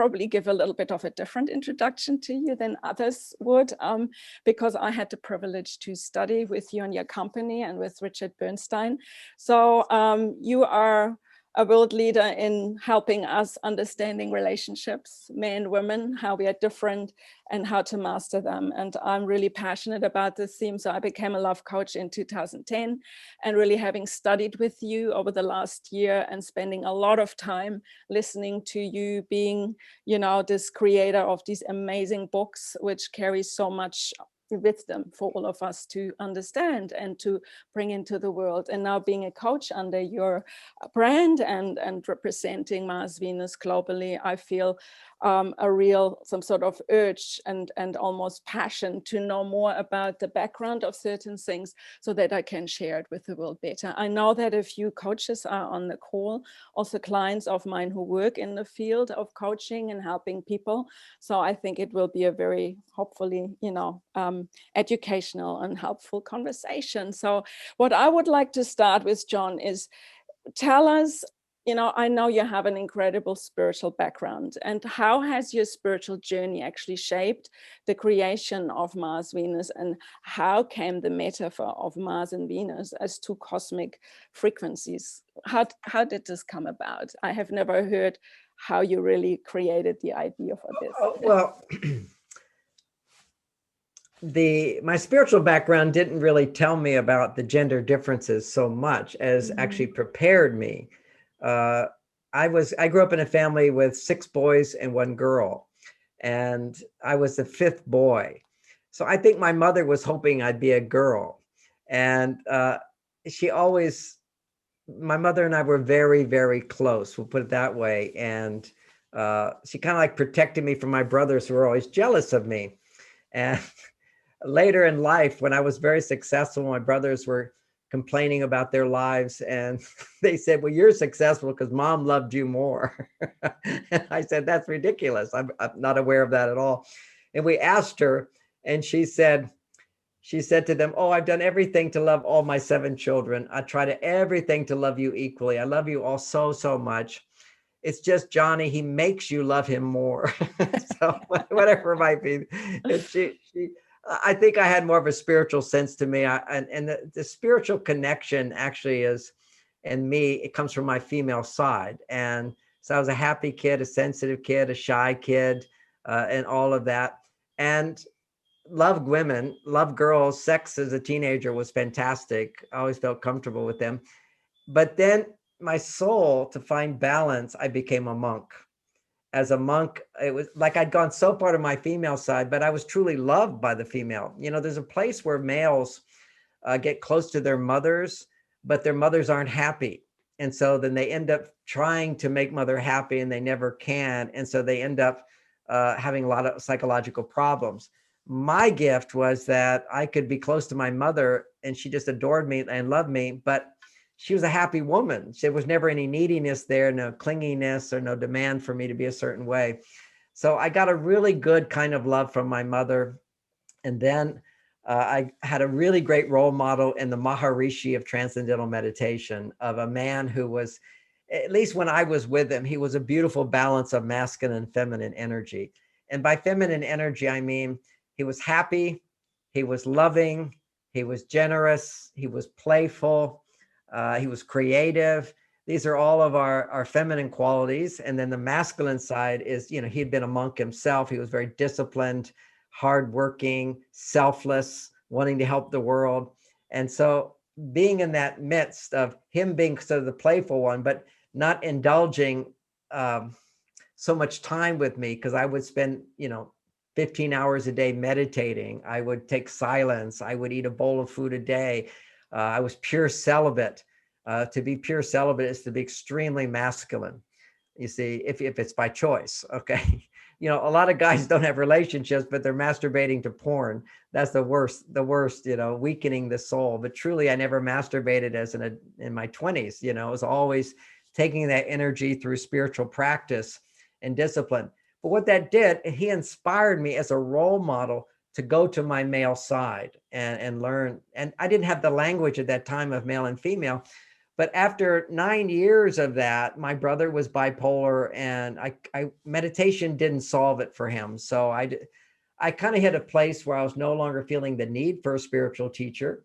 probably give a little bit of a different introduction to you than others would, because I had the privilege to study with you and your company and with Richard Bernstein. So you are a world leader in helping us understanding relationships, men, women, how we are different and how to master them. And I'm really passionate about this theme. So I became a love coach in 2010, and really having studied with you over the last year and spending a lot of time listening to you, being, you know, this creator of these amazing books, which carry so much wisdom for all of us to understand and to bring into the world. And now being a coach under your brand and representing Mars Venus globally, I feel some sort of urge and almost passion to know more about the background of certain things so that I can share it with the world better. I know that a few coaches are on the call, also clients of mine who work in the field of coaching and helping people. So I think it will be a very, hopefully, you know, educational and helpful conversation. So what I would like to start with, John, is tell us, you know, I know you have an incredible spiritual background, and how has your spiritual journey actually shaped the creation of Mars Venus, and how came the metaphor of Mars and Venus as two cosmic frequencies? How did this come about? I have never heard how you really created the idea for this. Well, my spiritual background didn't really tell me about the gender differences so much as actually prepared me. I grew up in a family with 6 boys and 1 girl, and I was the 5th boy. So I think my mother was hoping I'd be a girl. And my mother and I were very, very close, we'll put it that way. And she kind of like protected me from my brothers who were always jealous of me. And later in life, when I was very successful, my brothers were complaining about their lives, and they said, well, you're successful because mom loved you more. And I said, that's ridiculous. I'm not aware of that at all. And we asked her, and she said to them, oh, I've done everything to love all my 7 children. I try to everything to love you equally. I love you all so, so much. It's just Johnny, he makes you love him more. So whatever it might be. And I think I had more of a spiritual sense to me. And the spiritual connection actually is, in me, it comes from my female side. And so I was a happy kid, a sensitive kid, a shy kid, and all of that. And loved women, loved girls. Sex as a teenager was fantastic. I always felt comfortable with them. But then my soul, to find balance, I became a monk. As a monk, it was like I'd gone so far to my female side, but I was truly loved by the female. You know, there's a place where males get close to their mothers, but their mothers aren't happy. And so then they end up trying to make mother happy, and they never can. And so they end up having a lot of psychological problems. My gift was that I could be close to my mother, and she just adored me and loved me, but she was a happy woman. There was never any neediness there, no clinginess or no demand for me to be a certain way. So I got a really good kind of love from my mother. And then I had a really great role model in the Maharishi of Transcendental Meditation, of a man who was, at least when I was with him, he was a beautiful balance of masculine and feminine energy. And by feminine energy, I mean, he was happy, he was loving, he was generous, he was playful, he was creative. These are all of our feminine qualities. And then the masculine side is, you know, he'd been a monk himself. He was very disciplined, hardworking, selfless, wanting to help the world. And so being in that midst of him being sort of the playful one, but not indulging so much time with me, because I would spend, 15 hours a day meditating. I would take silence. I would eat a bowl of food a day. I was pure celibate. To be pure celibate is to be extremely masculine. You see, if it's by choice, okay. A lot of guys don't have relationships, but they're masturbating to porn. That's the worst, weakening the soul. But truly, I never masturbated in my 20s, it was always taking that energy through spiritual practice and discipline. But what that did, he inspired me as a role model to go to my male side and learn. And I didn't have the language at that time of male and female, But after 9 years of that, my brother was bipolar, and meditation didn't solve it for him. So I kind of hit a place where I was no longer feeling the need for a spiritual teacher.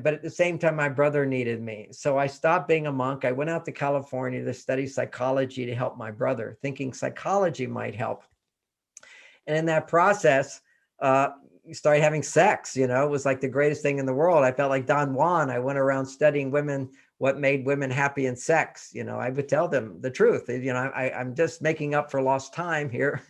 But at the same time, my brother needed me. So I stopped being a monk. I went out to California to study psychology to help my brother, thinking psychology might help. And in that process, started having sex. It was like the greatest thing in the world. I felt like Don Juan. I went around studying women, what made women happy in sex. I would tell them the truth. I'm just making up for lost time here.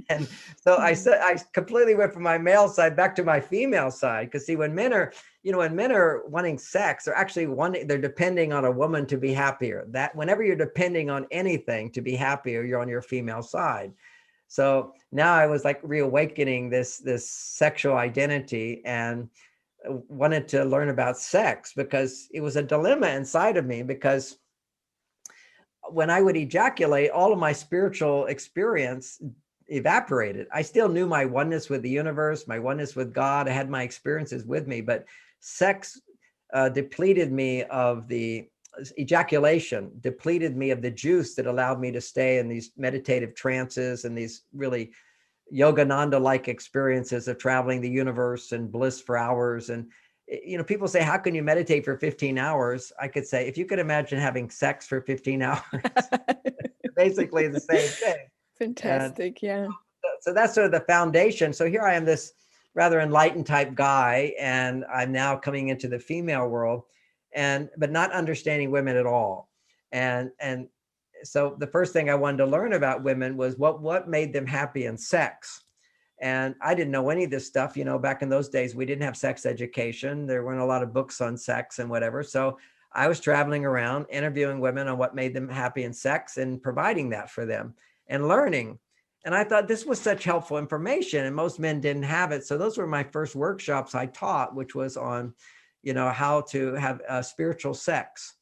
and so I said, I completely went from my male side back to my female side. Because see, when men are wanting sex, they're depending on a woman to be happier. That whenever you're depending on anything to be happier, you're on your female side. So now I was like reawakening this sexual identity, and wanted to learn about sex, because it was a dilemma inside of me. Because when I would ejaculate, all of my spiritual experience evaporated. I still knew my oneness with the universe, my oneness with God. I had my experiences with me, but sex depleted me of the ejaculation, depleted me of the juice that allowed me to stay in these meditative trances and these really Yogananda-like experiences of traveling the universe and bliss for hours. And people say, how can you meditate for 15 hours? I could say, if you could imagine having sex for 15 hours, basically the same thing. Fantastic. Yeah. So that's sort of the foundation. So here I am, this rather enlightened type guy, and I'm now coming into the female world, but not understanding women at all. And so the first thing I wanted to learn about women was what made them happy in sex. And I didn't know any of this stuff. Back in those days, we didn't have sex education. There weren't a lot of books on sex and whatever. So I was traveling around interviewing women on what made them happy in sex and providing that for them and learning. And I thought this was such helpful information, and most men didn't have it. So those were my first workshops I taught, which was on, how to have spiritual sex,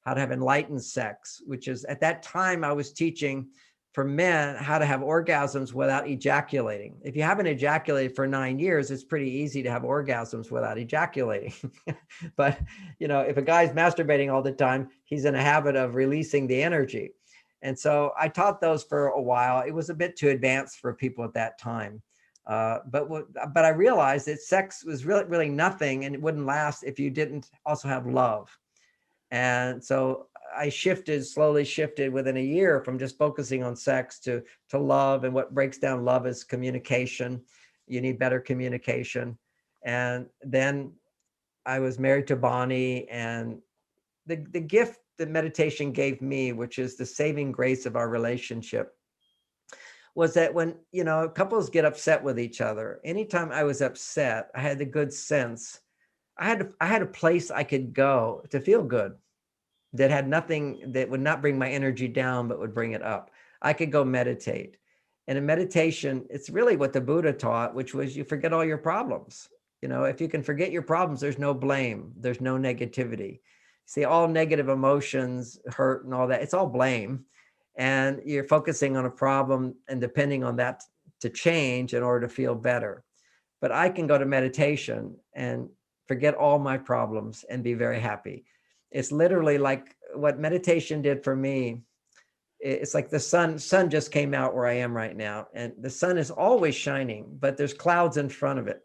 how to have enlightened sex, which is, at that time I was teaching for men how to have orgasms without ejaculating. If you haven't ejaculated for 9 years, it's pretty easy to have orgasms without ejaculating. But, if a guy's masturbating all the time, he's in a habit of releasing the energy. And so I taught those for a while. It was a bit too advanced for people at that time. But I realized that sex was really nothing, and it wouldn't last if you didn't also have love. And so I slowly shifted within a year from just focusing on sex to love. And what breaks down love is communication. You need better communication. And then I was married to Bonnie, and the gift that meditation gave me, which is the saving grace of our relationship, was that when, couples get upset with each other, anytime I was upset, I had the good sense. I had a place I could go to feel good, that had nothing, that would not bring my energy down, but would bring it up. I could go meditate. And in meditation, it's really what the Buddha taught, which was you forget all your problems. If you can forget your problems, there's no blame, there's no negativity. See, all negative emotions, hurt and all that, it's all blame. And you're focusing on a problem and depending on that to change in order to feel better. But I can go to meditation and forget all my problems and be very happy. It's literally like what meditation did for me. It's like the sun just came out where I am right now. And the sun is always shining, but there's clouds in front of it.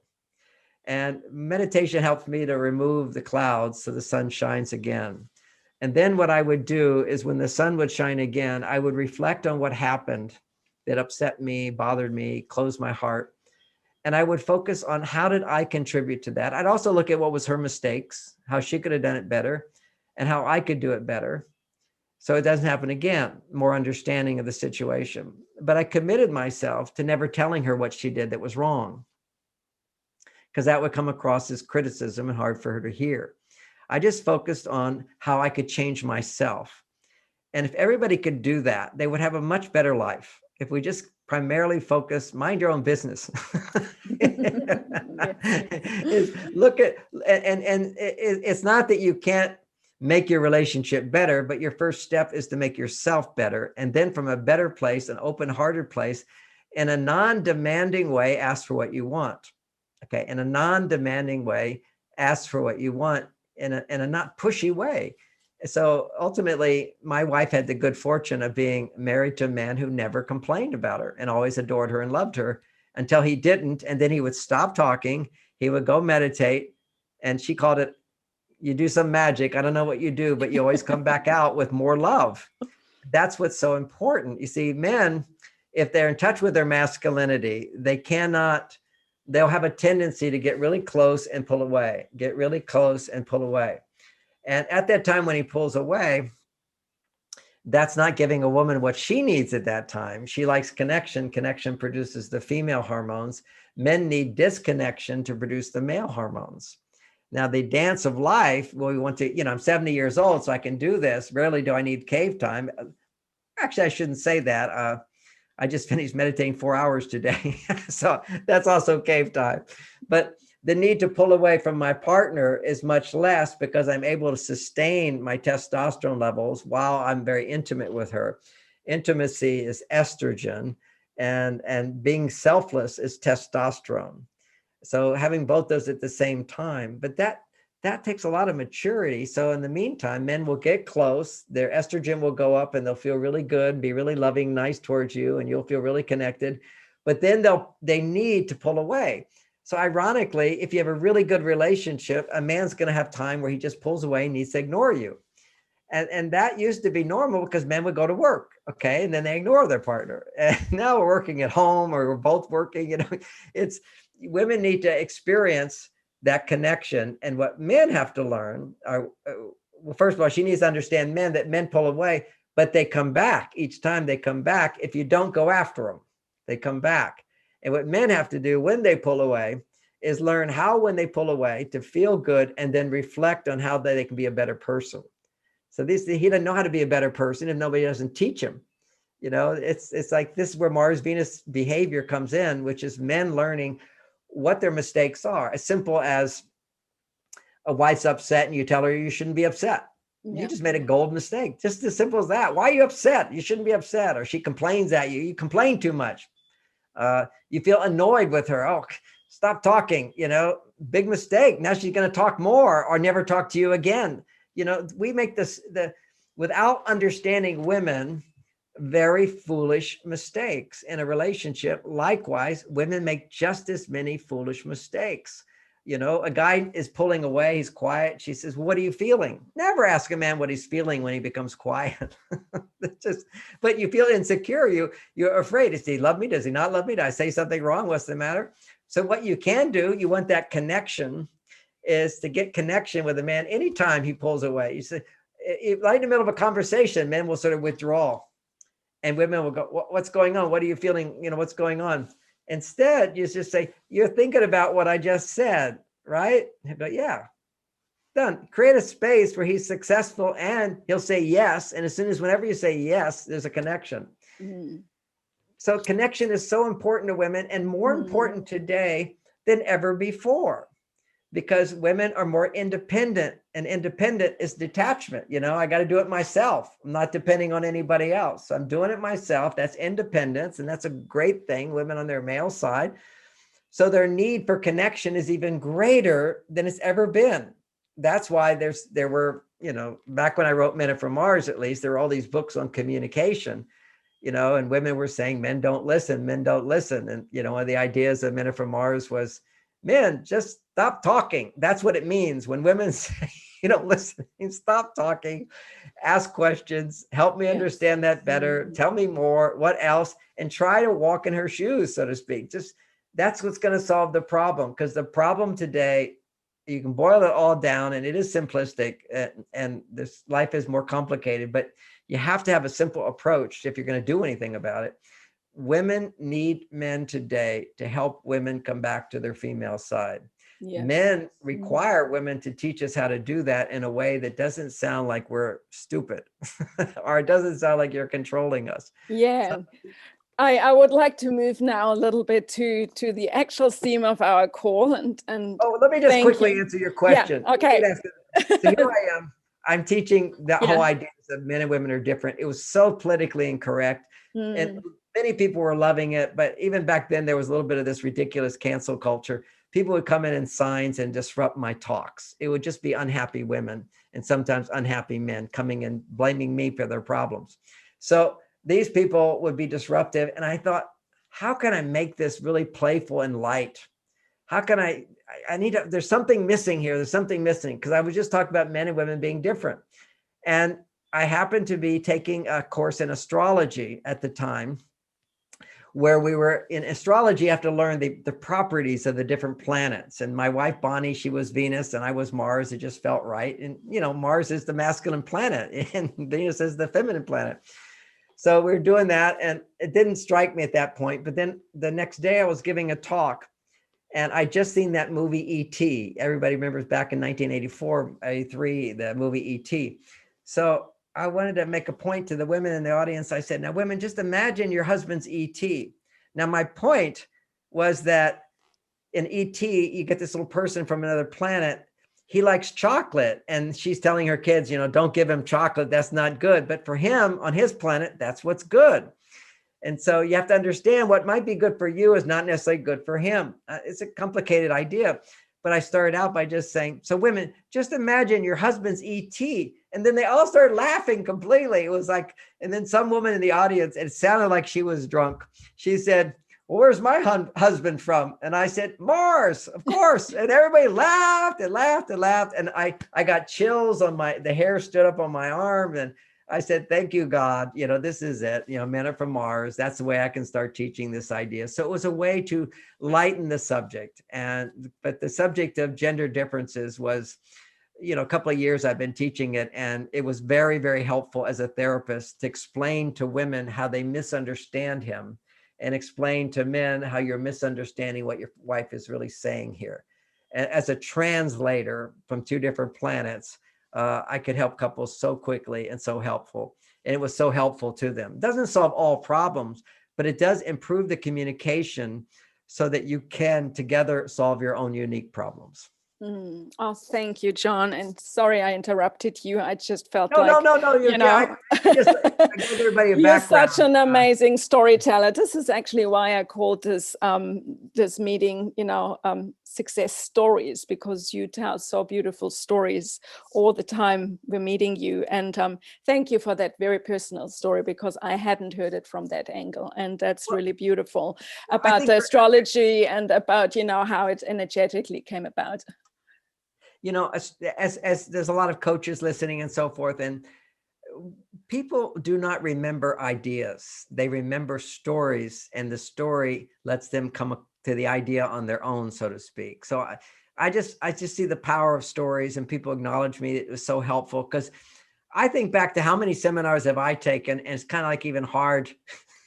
And meditation helped me to remove the clouds so the sun shines again. And then what I would do is when the sun would shine again, I would reflect on what happened that upset me, bothered me, closed my heart. And I would focus on how did I contribute to that. I'd also look at what was her mistakes, how she could have done it better, and how I could do it better, so it doesn't happen again, more understanding of the situation. But I committed myself to never telling her what she did that was wrong, because that would come across as criticism and hard for her to hear. I just focused on how I could change myself. And if everybody could do that, they would have a much better life. If we just primarily focus, mind your own business. Is look at, and it's not that you can't make your relationship better, but your first step is to make yourself better. And then from a better place, an open-hearted place, in a non-demanding way, ask for what you want. Okay, in a non-demanding way, ask for what you want in a not pushy way. So ultimately, my wife had the good fortune of being married to a man who never complained about her and always adored her and loved her until he didn't. And then he would stop talking. He would go meditate. And she called it, you do some magic. I don't know what you do, but you always come back out with more love. That's what's so important. You see, men, if they're in touch with their masculinity, they'll have a tendency to get really close and pull away, get really close and pull away. And at that time when he pulls away, that's not giving a woman what she needs at that time. She likes connection. Connection produces the female hormones. Men need disconnection to produce the male hormones. Now, the dance of life, well, we want to, I'm 70 years old, so I can do this. Rarely do I need cave time. Actually, I shouldn't say that. I just finished meditating 4 hours today. So that's also cave time. But the need to pull away from my partner is much less because I'm able to sustain my testosterone levels while I'm very intimate with her. Intimacy is estrogen, and being selfless is testosterone. So having both those at the same time, but that takes a lot of maturity. So in the meantime, men will get close, their estrogen will go up and they'll feel really good, be really loving, nice towards you, and you'll feel really connected. But then they need to pull away. So ironically, if you have a really good relationship, a man's going to have time where he just pulls away and needs to ignore you. And that used to be normal because men would go to work, okay, and then they ignore their partner. And now we're working at home, or we're both working. It's women need to experience that connection. And what men have to learn are, well, first of all, she needs to understand that men pull away, but they come back. Each time they come back, if you don't go after them, they come back. And what men have to do when they pull away is learn how, when they pull away, to feel good and then reflect on how they can be a better person. So he doesn't know how to be a better person if nobody doesn't teach him. It's like this is where Mars Venus behavior comes in, which is men learning what their mistakes are. As simple as a wife's upset and you tell her you shouldn't be upset. Yeah. You just made a gold mistake. Just as simple as that. Why are you upset? You shouldn't be upset. Or she complains at you. You complain too much. You feel annoyed with her. Oh, stop talking. Big mistake. Now she's going to talk more or never talk to you again. We make this without understanding women, very foolish mistakes in a relationship. Likewise, women make just as many foolish mistakes. A guy is pulling away, he's quiet. She says, what are you feeling? Never ask a man what he's feeling when he becomes quiet. But you feel insecure. You're afraid. Does he love me? Does he not love me? Did I say something wrong? What's the matter? So what you can do, you want that connection, is to get connection with a man anytime he pulls away. You say, right in the middle of a conversation, men will sort of withdraw. And women will go, what's going on? What are you feeling? What's going on? Instead, you just say, you're thinking about what I just said, right? He'll go, yeah, done. Create a space where he's successful and he'll say yes. And as soon as whenever you say yes, there's a connection. Mm. So connection is so important to women, and more important today than ever before, because women are more independent, and independent is detachment. I got to do it myself. I'm not depending on anybody else. I'm doing it myself. That's independence. And that's a great thing. Women on their male side. So their need for connection is even greater than it's ever been. That's why there were, back when I wrote Men Are From Mars, at least, there were all these books on communication, and women were saying, men don't listen. And, one of the ideas of Men Are From Mars was, men, just stop talking. That's what it means. When women say, you don't listen, stop talking, ask questions, help me understand that better. Tell me more, what else? And try to walk in her shoes, so to speak. Just that's what's going to solve the problem. Because the problem today, you can boil it all down, and it is simplistic, and this life is more complicated, but you have to have a simple approach if you're going to do anything about it. Women need men today to help women come back to their female side. Yes. Men require women to teach us how to do that in a way that doesn't sound like we're stupid or it doesn't sound like you're controlling us. Yeah. So, I would like to move now a little bit to the actual theme of our call. And let me just quickly answer your question. Yeah, okay. So here I am. I'm teaching that whole idea that men and women are different. It was so politically incorrect. And many people were loving it. But even back then, there was a little bit of this ridiculous cancel culture. people would come in signs and disrupt my talks. It would just be unhappy women and sometimes unhappy men coming and blaming me for their problems. So these people would be disruptive. And I thought, how can I make this really playful and light? How can I need to, there's something missing here. There's something missing, because I was just talking about men and women being different. And I happened to be taking a course in astrology at the time, where we were in astrology, you have to learn the properties of the different planets. And my wife, Bonnie, she was Venus and I was Mars. It just felt right. And, you know, Mars is the masculine planet and Venus is the feminine planet. So we were doing that, and it didn't strike me at that point. But then the next day I was giving a talk, and I just seen that movie E.T. Everybody remembers back in 1984, 83, the movie E.T. So I wanted to make a point to the women in the audience. I said, now women, just imagine your husband's E.T. Now my point was that in E.T., you get this little person from another planet. He likes chocolate, and she's telling her kids, you know, don't give him chocolate. That's not good. But for him on his planet, that's what's good. And so you have to understand what might be good for you is not necessarily good for him. It's a complicated idea. But I started out by just saying, so women, just imagine your husband's ET. And then they all started laughing completely. It was like, and then some woman in the audience, it sounded like she was drunk. She said, well, where's my husband from? And I said, Mars, of course. And everybody laughed and laughed and laughed. And I got chills on the hair stood up on my arm. And I said, thank you, God. You know, this is it. You know, men are from Mars. That's the way I can start teaching this idea. So it was a way to lighten the subject. But the subject of gender differences was, you know, a couple of years I've been teaching it. And it was very, very helpful as a therapist to explain to women how they misunderstand him, and explain to men how you're misunderstanding what your wife is really saying here. As a translator from two different planets, I could help couples so quickly and so helpful. And it was so helpful to them. It doesn't solve all problems, but it does improve the communication so that you can together solve your own unique problems. Oh, thank you, John. And sorry I interrupted you. I just felt No. you know, I give everybody a you're background. such an amazing storyteller. This is actually why I called this this meeting, you know, success stories, because you tell so beautiful stories all the time we're meeting you. And thank you for that very personal story, because I hadn't heard it from that angle. And that's really beautiful about the astrology and about, you know, how it energetically came about. You know, as there's a lot of coaches listening and so forth, and people do not remember ideas. They remember stories, and the story lets them come to the idea on their own, so to speak. So I just see the power of stories, and people acknowledge me. It was so helpful, because I think back to how many seminars have I taken, and it's kind of like even hard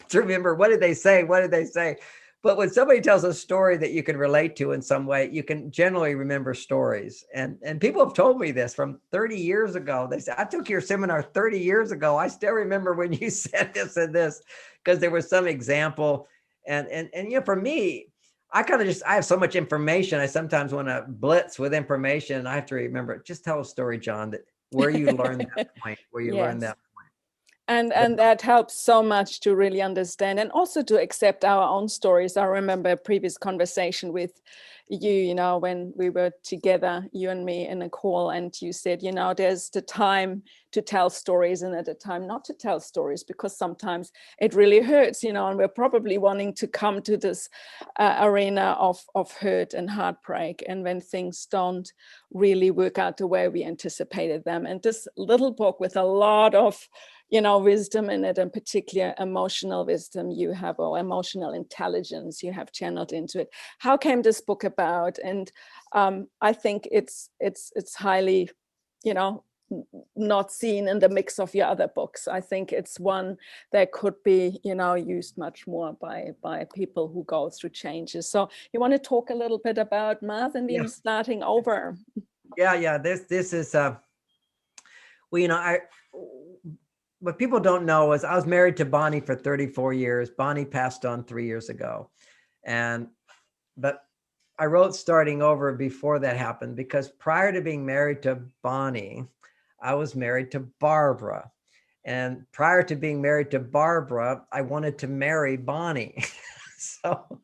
to remember, what did they say? What did they say? But when somebody tells a story that you can relate to in some way, you can generally remember stories. And people have told me this from 30 years ago. They said, I took your seminar 30 years ago. I still remember when you said this and this, because there was some example. And you know, for me, I have so much information. I sometimes want to blitz with information, and I have to remember it. Just tell a story, John, that where you learned that point, where you learned that. And that helps so much to really understand, and also to accept our own stories. I remember a previous conversation with you, you know, when we were together, you and me, in a call, and you said, you know, there's the time to tell stories and at a time not to tell stories, because sometimes it really hurts, you know, and we're probably wanting to come to this arena of hurt and heartbreak, and when things don't really work out the way we anticipated them. And this little book with a lot of, you know, wisdom in it, and particular emotional wisdom you have, or emotional intelligence you have channeled into it. How came this book about? And I think it's highly, you know, not seen in the mix of your other books. I think it's one that could be, you know, used much more by people who go through changes. So you want to talk a little bit about Mars and then starting over? Yeah. This is, well, you know, what people don't know is I was married to Bonnie for 34 years. Bonnie passed on 3 years ago. But I wrote Starting Over before that happened, because prior to being married to Bonnie, I was married to Barbara. And prior to being married to Barbara, I wanted to marry Bonnie. So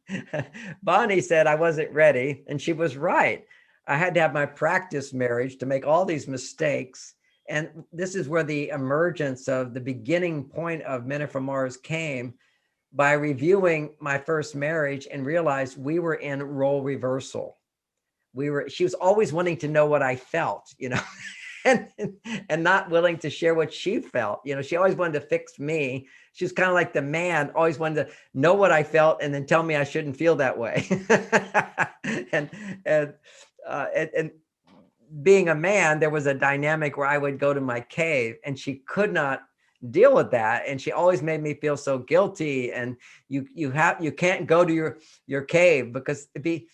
Bonnie said I wasn't ready, and she was right. I had to have my practice marriage to make all these mistakes. And this is where the emergence of the beginning point of Men Are From Mars came, by reviewing my first marriage and realized we were in role reversal. She was always wanting to know what I felt, and not willing to share what she felt. She always wanted to fix me. She was kind of like the man, always wanted to know what I felt and then tell me I shouldn't feel that way. And being a man, there was a dynamic where I would go to my cave and she could not deal with that. And she always made me feel so guilty. And you can't go to your cave, because it'd be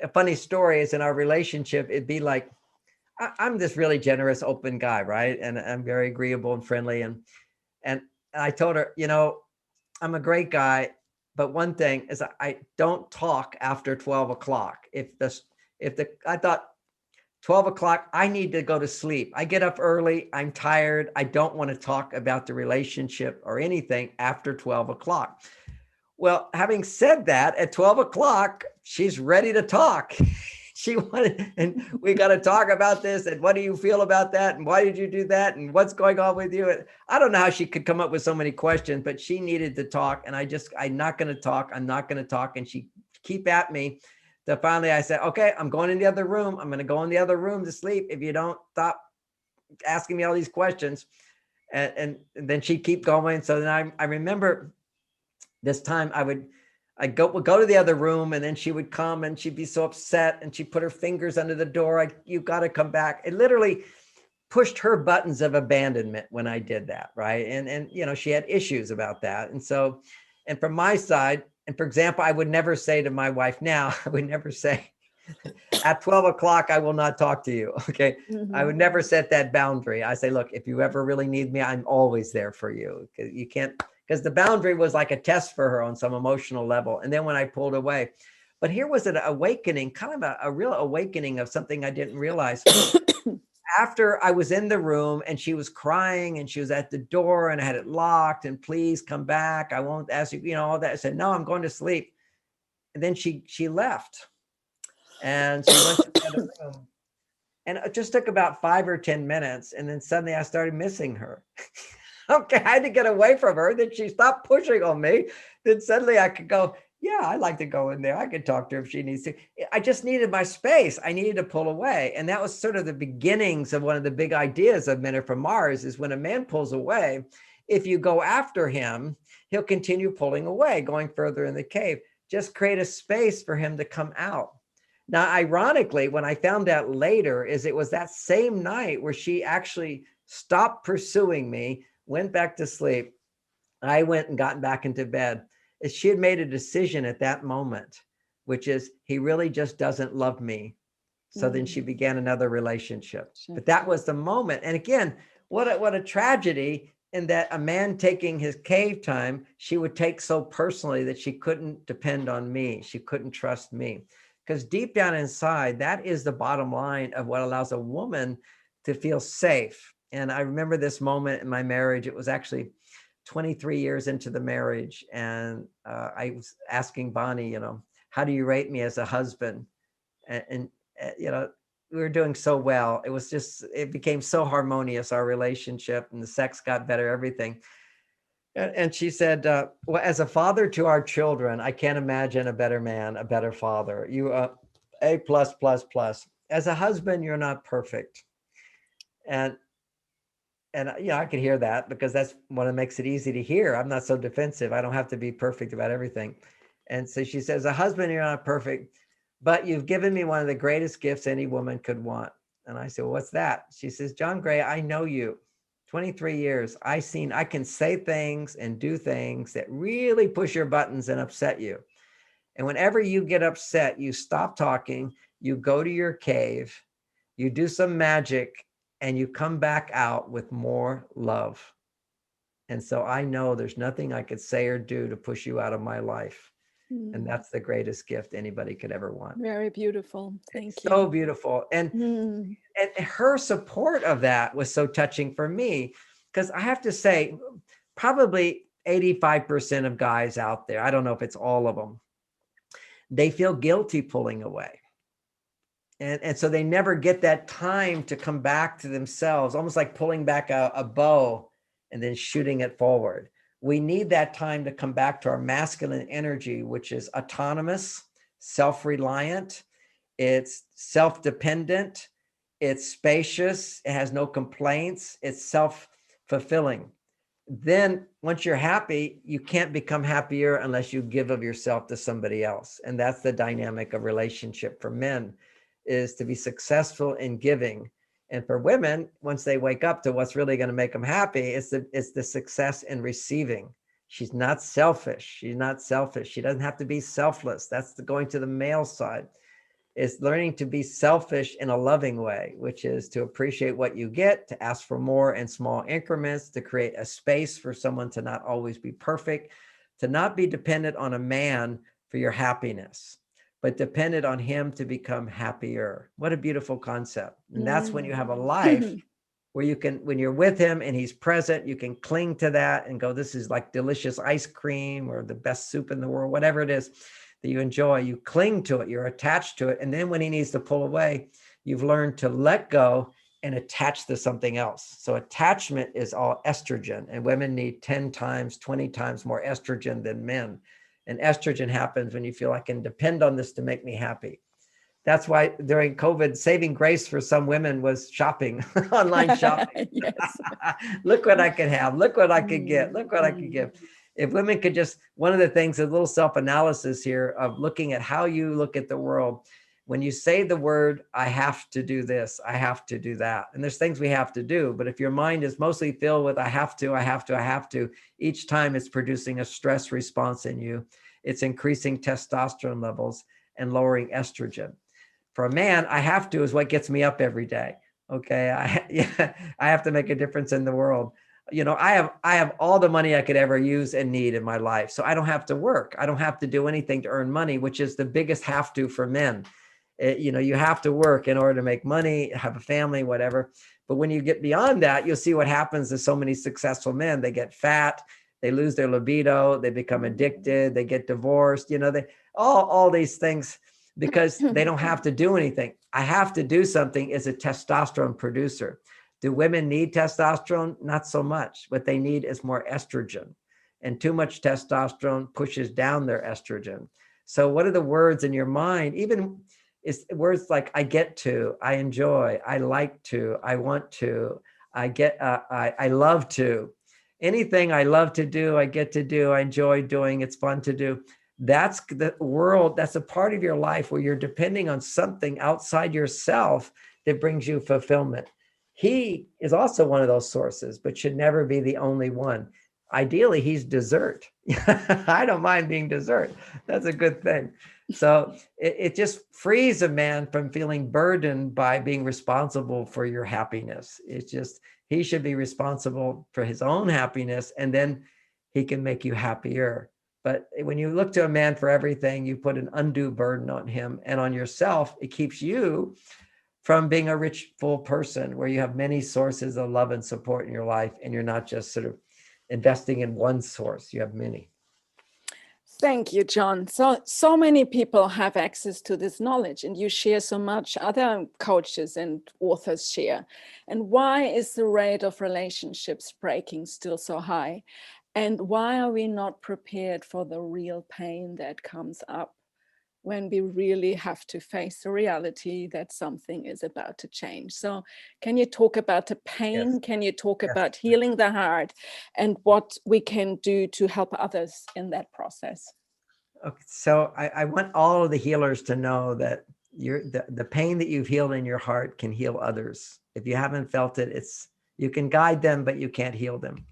a funny story is in our relationship, it'd be like, I'm this really generous, open guy, right? And I'm very agreeable and friendly. And I told her, I'm a great guy, but one thing is I don't talk after 12 o'clock. I thought 12 o'clock, I need to go to sleep. I get up early. I'm tired. I don't want to talk about the relationship or anything after 12 o'clock. Well, having said that, at 12 o'clock, she's ready to talk. She wanted, and we got to talk about this. And what do you feel about that? And why did you do that? And what's going on with you? I don't know how she could come up with so many questions, but she needed to talk. And I'm not going to talk. I'm not going to talk. And she keep at me. So finally I said, okay, I'm going in the other room. I'm going to go in the other room to sleep if you don't stop asking me all these questions. And then she'd keep going. So then I remember this time I'd go to the other room, and then she would come and she'd be so upset and she'd put her fingers under the door. You got to come back. It literally pushed her buttons of abandonment when I did that. Right. And she had issues about that. And so, and from my side, and for example, I would never say to my wife now, I would never say at 12 o'clock, I will not talk to you. Okay. Mm-hmm. I would never set that boundary. I say, look, if you ever really need me, I'm always there for you. You can't, because the boundary was like a test for her on some emotional level. And then when I pulled away, but here was an awakening, kind of a real awakening of something I didn't realize. After I was in the room and she was crying and she was at the door and I had it locked and please come back. I won't ask you, all that. I said, no, I'm going to sleep. And then she left and she went to the other room. And it just took about 5 or 10 minutes. And then suddenly I started missing her. Okay, I had to get away from her. Then she stopped pushing on me. Then suddenly I could go, yeah, I'd like to go in there. I could talk to her if she needs to. I just needed my space. I needed to pull away. And that was sort of the beginnings of one of the big ideas of Men Are From Mars, is when a man pulls away, if you go after him, he'll continue pulling away, going further in the cave. Just create a space for him to come out. Now, ironically, when I found out later, is it was that same night where she actually stopped pursuing me, went back to sleep. I went and got back into bed. She had made a decision at that moment, which is he really just doesn't love me. So then she began another relationship. But that was the moment. And again, what a tragedy, in that a man taking his cave time, she would take so personally that she couldn't depend on me. She couldn't trust me. Because deep down inside, that is the bottom line of what allows a woman to feel safe. And I remember this moment in my marriage. It was actually 23 years into the marriage. And I was asking Bonnie, how do you rate me as a husband? And we were doing so well. It became so harmonious, our relationship, and the sex got better, everything. And she said, well, as a father to our children, I can't imagine a better man, a better father. You are A+++. As a husband, you're not perfect. And I could hear that, because that's what makes it easy to hear. I'm not so defensive. I don't have to be perfect about everything. And so she says, as a husband, you're not perfect, but you've given me one of the greatest gifts any woman could want. And I said, well, what's that? She says, John Gray, I know you. 23 years. I can say things and do things that really push your buttons and upset you. And whenever you get upset, you stop talking, you go to your cave, you do some magic, and you come back out with more love. And so I know there's nothing I could say or do to push you out of my life. And that's the greatest gift anybody could ever want. Very beautiful. Thank you. So beautiful. And her support of that was so touching for me, because I have to say, probably 85% of guys out there, I don't know if it's all of them, they feel guilty pulling away. And so they never get that time to come back to themselves, almost like pulling back a bow and then shooting it forward. We need that time to come back to our masculine energy, which is autonomous, self-reliant, it's self-dependent, it's spacious, it has no complaints, it's self-fulfilling. Then once you're happy, you can't become happier unless you give of yourself to somebody else. And that's the dynamic of relationship for men, is to be successful in giving. And for women, once they wake up to what's really going to make them happy, it's the success in receiving. She's not selfish. She's not selfish. She doesn't have to be selfless. That's going to the male side. It's learning to be selfish in a loving way, which is to appreciate what you get, to ask for more in small increments, to create a space for someone to not always be perfect, to not be dependent on a man for your happiness, but dependent on him to become happier. What a beautiful concept. And that's when you have a life where you can, when you're with him and he's present, you can cling to that and go, this is like delicious ice cream or the best soup in the world, whatever it is that you enjoy, you cling to it, you're attached to it. And then when he needs to pull away, you've learned to let go and attach to something else. So attachment is all estrogen, and women need 10 times, 20 times more estrogen than men. And estrogen happens when you feel I can depend on this to make me happy. That's why during COVID, saving grace for some women was shopping, online shopping. Look what I could have. Look what I could get. Look what I could give. If women could just, one of the things, a little self-analysis here of looking at how you look at the world. When you say the word, I have to do this, I have to do that. And there's things we have to do, but if your mind is mostly filled with I have to, I have to, I have to, each time it's producing a stress response in you. It's increasing testosterone levels and lowering estrogen. For a man, I have to is what gets me up every day. Okay. I have to make a difference in the world. You know, I have all the money I could ever use and need in my life. So I don't have to work. I don't have to do anything to earn money, which is the biggest have to for men. You know, you have to work in order to make money, have a family, whatever. But when you get beyond that, you'll see what happens to so many successful men. They get fat, they lose their libido, they become addicted, they get divorced, you know, they all these things because they don't have to do anything. I have to do something is a testosterone producer. Do women need testosterone? Not so much. What they need is more estrogen. And too much testosterone pushes down their estrogen. So what are the words in your mind? Even it's words like I get to, I enjoy, I like to, I want to, I love to. Anything I love to do, I get to do, I enjoy doing, it's fun to do. That's the world. That's a part of your life where you're depending on something outside yourself that brings you fulfillment. He is also one of those sources, but should never be the only one. Ideally, he's dessert. I don't mind being dessert. That's a good thing. So it just frees a man from feeling burdened by being responsible for your happiness. It's just, he should be responsible for his own happiness, and then he can make you happier. But when you look to a man for everything, you put an undue burden on him and on yourself. It keeps you from being a rich, full person where you have many sources of love and support in your life, and you're not just sort of investing in one source, you have many. Thank you, John. So many people have access to this knowledge, and you share so much other coaches and authors share. And why is the rate of relationships breaking still so high? And why are we not prepared for the real pain that comes up when we really have to face the reality that something is about to change? So can you talk about the pain? Yes. Can you talk about healing the heart and what we can do to help others in that process? Okay, so I want all of the healers to know that the pain that you've healed in your heart can heal others. If you haven't felt it, you can guide them, but you can't heal them.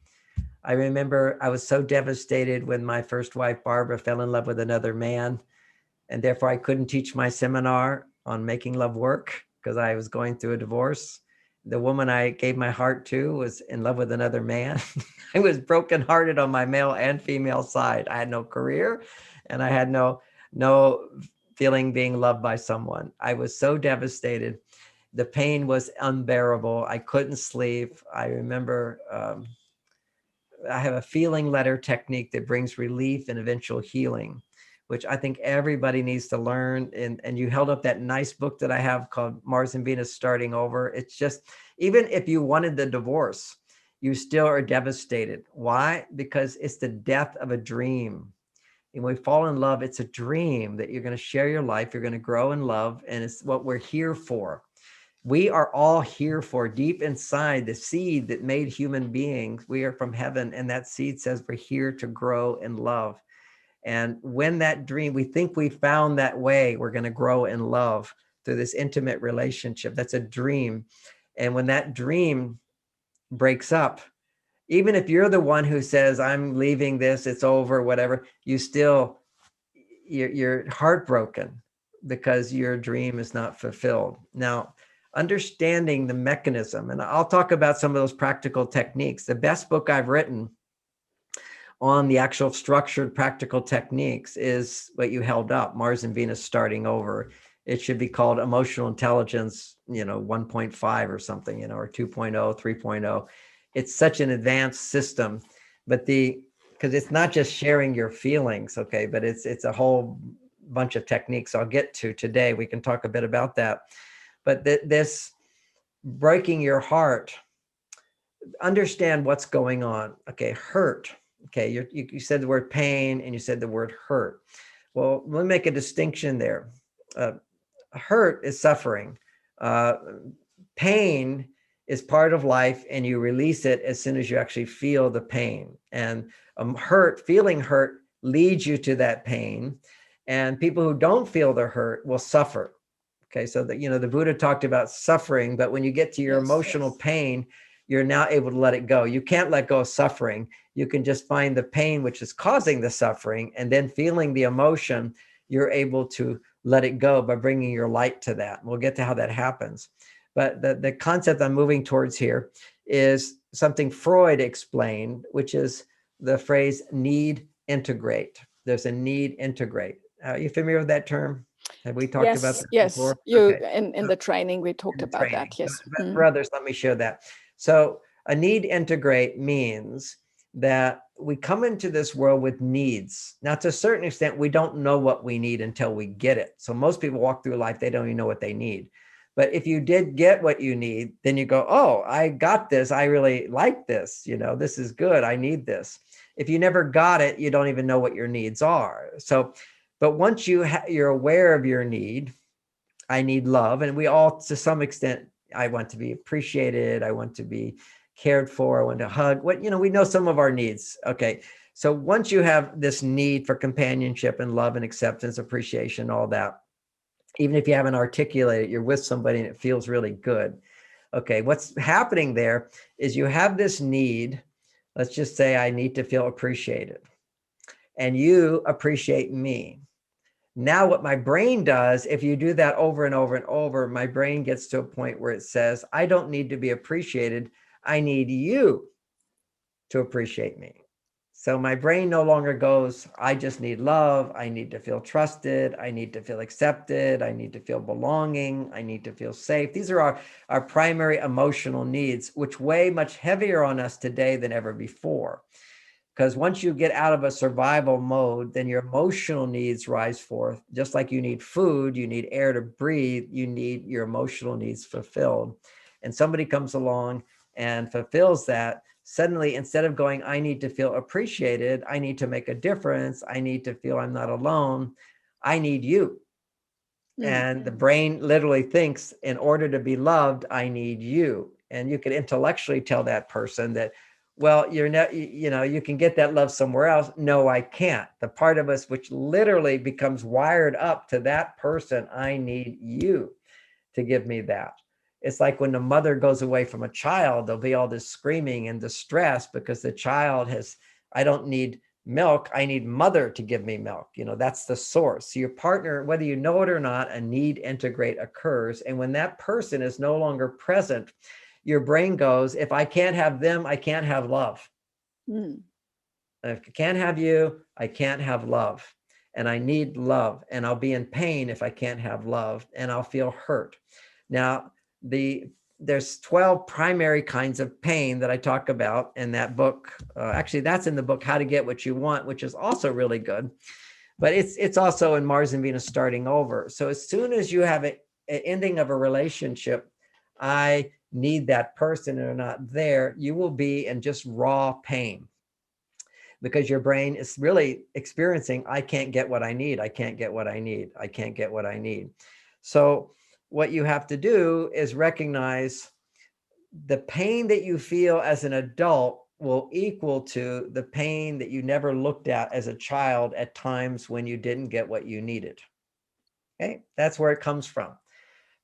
I remember I was so devastated when my first wife, Barbara, fell in love with another man. And therefore I couldn't teach my seminar on making love work because I was going through a divorce. The woman I gave my heart to was in love with another man. I was brokenhearted on my male and female side. I had no career and I had no feeling being loved by someone. I was so devastated. The pain was unbearable. I couldn't sleep. I remember I have a feeling letter technique that brings relief and eventual healing, which I think everybody needs to learn. And you held up that nice book that I have called Mars and Venus Starting Over. It's just, even if you wanted the divorce, you still are devastated. Why? Because it's the death of a dream. And when we fall in love, it's a dream that you're going to share your life, you're going to grow in love, and it's what we're here for. We are all here for, deep inside the seed that made human beings. We are from heaven, and that seed says we're here to grow in love. And when that dream, we think we found that way, we're going to grow in love through this intimate relationship. That's a dream. And when that dream breaks up, even if you're the one who says, I'm leaving this, it's over, whatever, you're heartbroken because your dream is not fulfilled. Now, understanding the mechanism, and I'll talk about some of those practical techniques. The best book I've written on the actual structured practical techniques is what you held up, Mars and Venus Starting Over. It should be called Emotional Intelligence, 1.5 or something, or 2.0, 3.0. It's such an advanced system, but because it's not just sharing your feelings, okay, but it's a whole bunch of techniques I'll get to today. We can talk a bit about that. But this breaking your heart, understand what's going on. Okay, hurt. Okay, you said the word pain and you said the word hurt. Well, let me make a distinction there. Hurt is suffering. Pain is part of life, and you release it as soon as you actually feel the pain. And feeling hurt leads you to that pain. And people who don't feel the hurt will suffer. Okay, so the Buddha talked about suffering, but when you get to your emotional pain, you're now able to let it go. You can't let go of suffering. You can just find the pain which is causing the suffering, and then feeling the emotion, you're able to let it go by bringing your light to that. We'll get to how that happens. But the concept I'm moving towards here is something Freud explained, which is the phrase need integrate. There's a need integrate. Are you familiar with that term? Have we talked about that before? Yes, in the training we talked about that. Yes. But for others, let me share that. So a need integrate means that we come into this world with needs. Now, to a certain extent, we don't know what we need until we get it. So most people walk through life, they don't even know what they need. But if you did get what you need, then you go, oh, I got this. I really like this. This is good. I need this. If you never got it, you don't even know what your needs are. So, but once you're aware of your need, I need love. And we all, to some extent, I want to be appreciated. I want to be cared for. I want to hug. We know some of our needs. Okay. So once you have this need for companionship and love and acceptance, appreciation, all that, even if you haven't articulated it, you're with somebody and it feels really good. Okay. What's happening there is you have this need. Let's just say I need to feel appreciated, and you appreciate me. Now, what my brain does, if you do that over and over and over, my brain gets to a point where it says, I don't need to be appreciated. I need you to appreciate me. So my brain no longer goes, I just need love. I need to feel trusted. I need to feel accepted. I need to feel belonging. I need to feel safe. These are our primary emotional needs, which weigh much heavier on us today than ever before. Because once you get out of a survival mode, then your emotional needs rise forth. Just like you need food, you need air to breathe, you need your emotional needs fulfilled. And somebody comes along and fulfills that. Suddenly, instead of going, I need to feel appreciated, I need to make a difference, I need to feel I'm not alone, I need you. Mm-hmm. And the brain literally thinks, in order to be loved, I need you. And you can intellectually tell that person that, well, you're not, you can get that love somewhere else. No, I can't. The part of us which literally becomes wired up to that person, I need you to give me that. It's like when the mother goes away from a child, there'll be all this screaming and distress because the child I don't need milk. I need mother to give me milk. That's the source. So your partner, whether you know it or not, a need integrate occurs. And when that person is no longer present, your brain goes, if I can't have them, I can't have love. Mm. If I can't have you, I can't have love. And I need love. And I'll be in pain if I can't have love. And I'll feel hurt. Now, there's 12 primary kinds of pain that I talk about in that book. Actually, that's in the book, How to Get What You Want, which is also really good. But it's also in Mars and Venus starting over. So as soon as you have an ending of a relationship, I need that person and they're not there, you will be in just raw pain because your brain is really experiencing, I can't get what I need. I can't get what I need. I can't get what I need. So what you have to do is recognize the pain that you feel as an adult will equal to the pain that you never looked at as a child at times when you didn't get what you needed. Okay, that's where it comes from.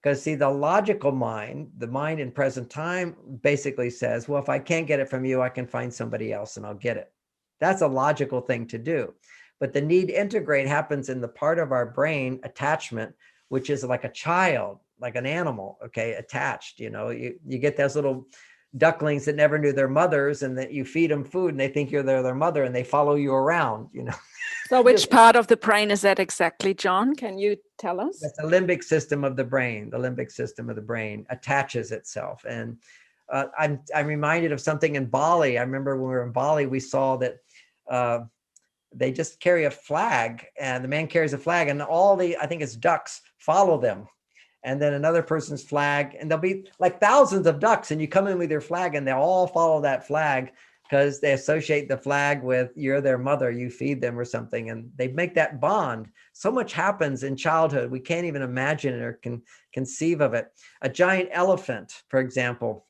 Because see, the logical mind, the mind in present time basically says, well, if I can't get it from you, I can find somebody else and I'll get it. That's a logical thing to do. But the need integrate happens in the part of our brain, attachment, which is like a child, like an animal, okay, attached. You get those little ducklings that never knew their mothers, and that you feed them food and they think you're their mother and they follow you around. So which part of the brain is that exactly, John? Can you tell us? That's the limbic system of the brain. The limbic system of the brain attaches itself. And I'm reminded of something in Bali. I remember when we were in Bali, we saw that they just carry a flag, and the man carries a flag, and I think it's ducks follow them. And then another person's flag, and there'll be like thousands of ducks, and you come in with your flag and they all follow that flag because they associate the flag with you're their mother, you feed them or something, and they make that bond. So much happens in childhood. We can't even imagine it or can conceive of it. A giant elephant, for example,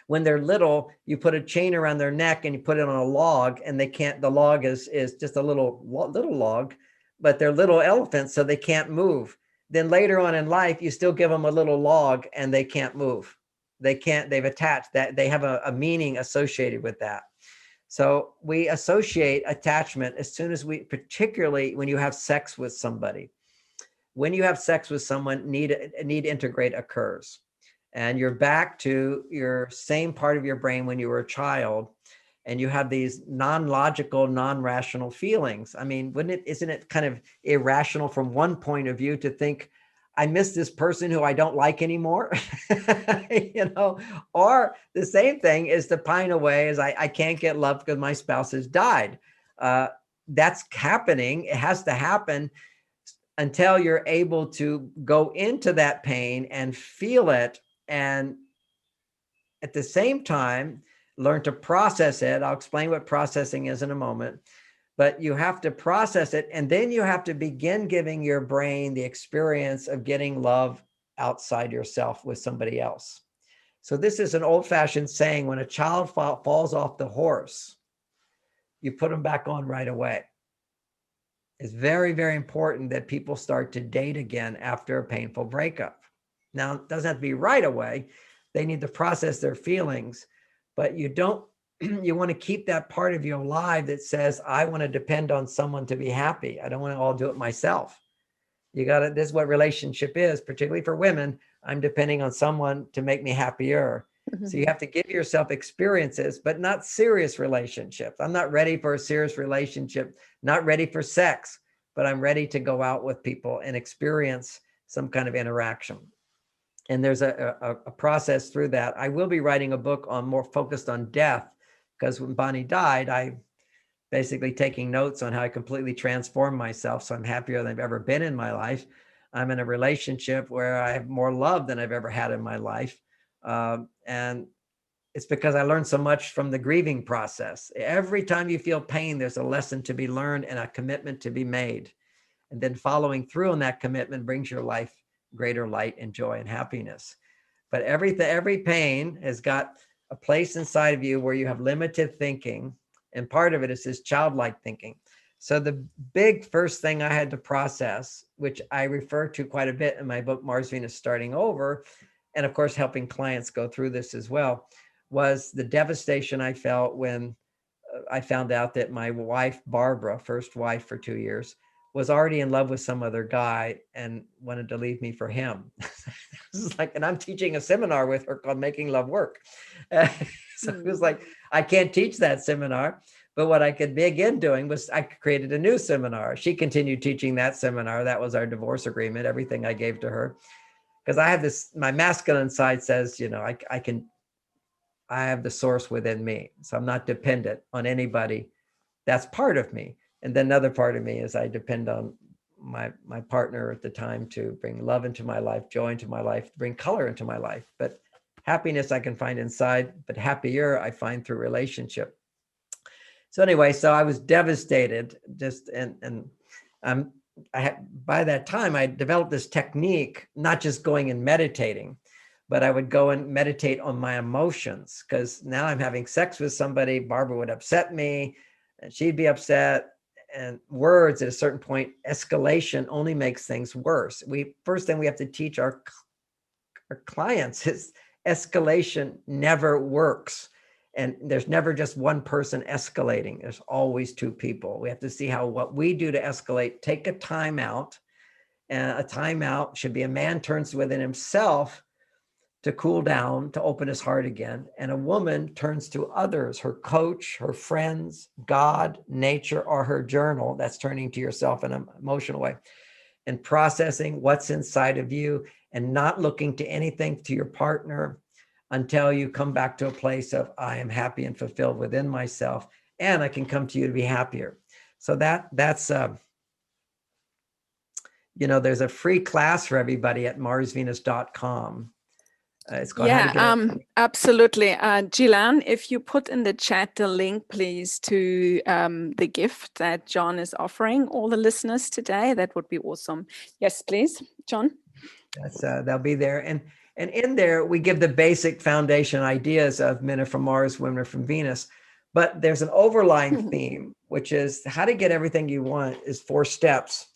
when they're little, you put a chain around their neck and you put it on a log, and the log is just a little log, but they're little elephants, so they can't move. Then later on in life, you still give them a little log and they can't move. They've attached that, they have a meaning associated with that. So we associate attachment as soon as particularly when you have sex with somebody. When you have sex with someone, need integrate occurs. And you're back to your same part of your brain when you were a child, and you have these non-logical, non-rational feelings. I mean, isn't it kind of irrational from one point of view to think, I miss this person who I don't like anymore? Or the same thing is to pine away as I can't get love because my spouse has died. That's happening. It has to happen until you're able to go into that pain and feel it, and at the same time, learn to process it. I'll explain what processing is in a moment, but you have to process it. And then you have to begin giving your brain the experience of getting love outside yourself with somebody else. So this is an old-fashioned saying: when a child falls off the horse, you put them back on right away. It's very, very important that people start to date again after a painful breakup. Now, it doesn't have to be right away. They need to process their feelings, but you want to keep that part of you alive that says, I want to depend on someone to be happy. I don't want to all do it myself. This is what relationship is, particularly for women. I'm depending on someone to make me happier. Mm-hmm. So you have to give yourself experiences, but not serious relationships. I'm not ready for a serious relationship, not ready for sex, but I'm ready to go out with people and experience some kind of interaction. And there's a process through that. I will be writing a book on more focused on death, because when Bonnie died, I basically taking notes on how I completely transformed myself. So I'm happier than I've ever been in my life. I'm in a relationship where I have more love than I've ever had in my life. And it's because I learned so much from the grieving process. Every time you feel pain, there's a lesson to be learned and a commitment to be made. And then following through on that commitment brings your life greater light and joy and happiness. But every pain has got a place inside of you where you have limited thinking. And part of it is this childlike thinking. So the big first thing I had to process, which I refer to quite a bit in my book, Mars, Venus, Starting Over, and of course, helping clients go through this as well, was the devastation I felt when I found out that my wife, Barbara, first wife for 2 years, was already in love with some other guy and wanted to leave me for him. This is like, and I'm teaching a seminar with her called Making Love Work. So it was like, I can't teach that seminar, but what I could begin doing was I created a new seminar. She continued teaching that seminar. That was our divorce agreement, everything I gave to her. Because I have this, my masculine side says, I have the source within me. So I'm not dependent on anybody. That's part of me. And then another part of me is I depend on my partner at the time to bring love into my life, joy into my life, bring color into my life. But happiness I can find inside, but happier I find through relationship. So anyway, so I was devastated just, and by that time I developed this technique, not just going and meditating, but I would go and meditate on my emotions, because now I'm having sex with somebody, Barbara would upset me and she'd be upset. And words at a certain point, escalation only makes things worse. First thing we have to teach our clients is escalation never works. And there's never just one person escalating. There's always two people. We have to see how what we do to escalate, take a time out. And a timeout should be a man turns within himself to cool down, to open his heart again. And a woman turns to others, her coach, her friends, God, nature, or her journal. That's turning to yourself in an emotional way and processing what's inside of you and not looking to anything to your partner until you come back to a place of, I am happy and fulfilled within myself, and I can come to you to be happier. So that's there's a free class for everybody at marsvenus.com. It's called How to Get Absolutely. Gillian, if you put in the chat the link, please, to the gift that John is offering all the listeners today, that would be awesome. Yes, please, John. They'll be there. And in there, we give the basic foundation ideas of men are from Mars, women are from Venus. But there's an overlying theme, which is how to get everything you want is 4 steps.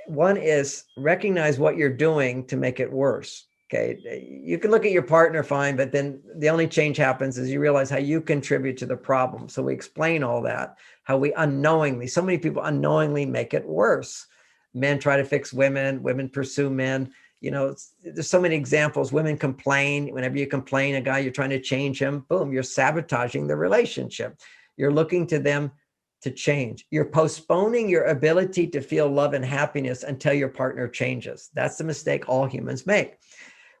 One is recognize what you're doing to make it worse. Okay, you can look at your partner fine, but then the only change happens is you realize how you contribute to the problem. So we explain all that, how we unknowingly, so many people unknowingly make it worse. Men try to fix women, women pursue men. There's so many examples. Women complain. Whenever you complain, a guy, you're trying to change him, boom, you're sabotaging the relationship. You're looking to them to change. You're postponing your ability to feel love and happiness until your partner changes. That's the mistake all humans make.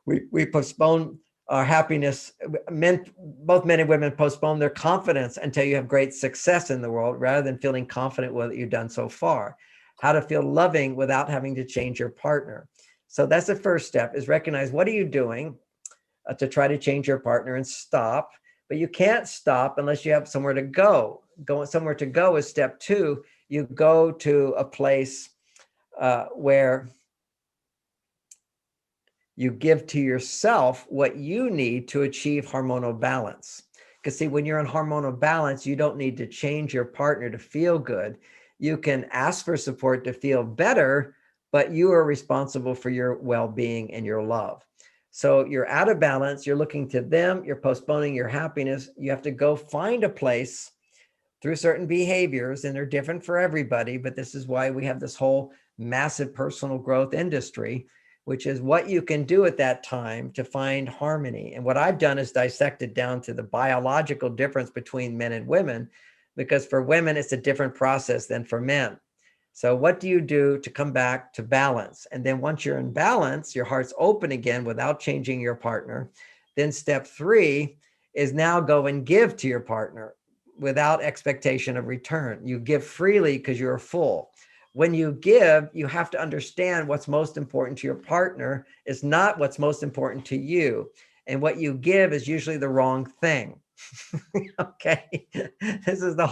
We postpone our happiness. Both men and women postpone their confidence until you have great success in the world, rather than feeling confident with what you've done so far. How to feel loving without having to change your partner. So that's the first step, is recognize what are you doing to try to change your partner and stop. But you can't stop unless you have somewhere to go. Going somewhere to go is step 2. You go to a place where you give to yourself what you need to achieve hormonal balance. Because see, when you're in hormonal balance, you don't need to change your partner to feel good. You can ask for support to feel better, but you are responsible for your well-being and your love. So you're out of balance, you're looking to them, you're postponing your happiness. You have to go find a place through certain behaviors, and they're different for everybody, but this is why we have this whole massive personal growth industry, which is what you can do at that time to find harmony. And what I've done is dissected down to the biological difference between men and women, because for women, it's a different process than for men. So what do you do to come back to balance? And then once you're in balance, your heart's open again without changing your partner. Then step 3 is now go and give to your partner without expectation of return. You give freely because you're full. When you give, you have to understand what's most important to your partner is not what's most important to you. And what you give is usually the wrong thing. Okay. The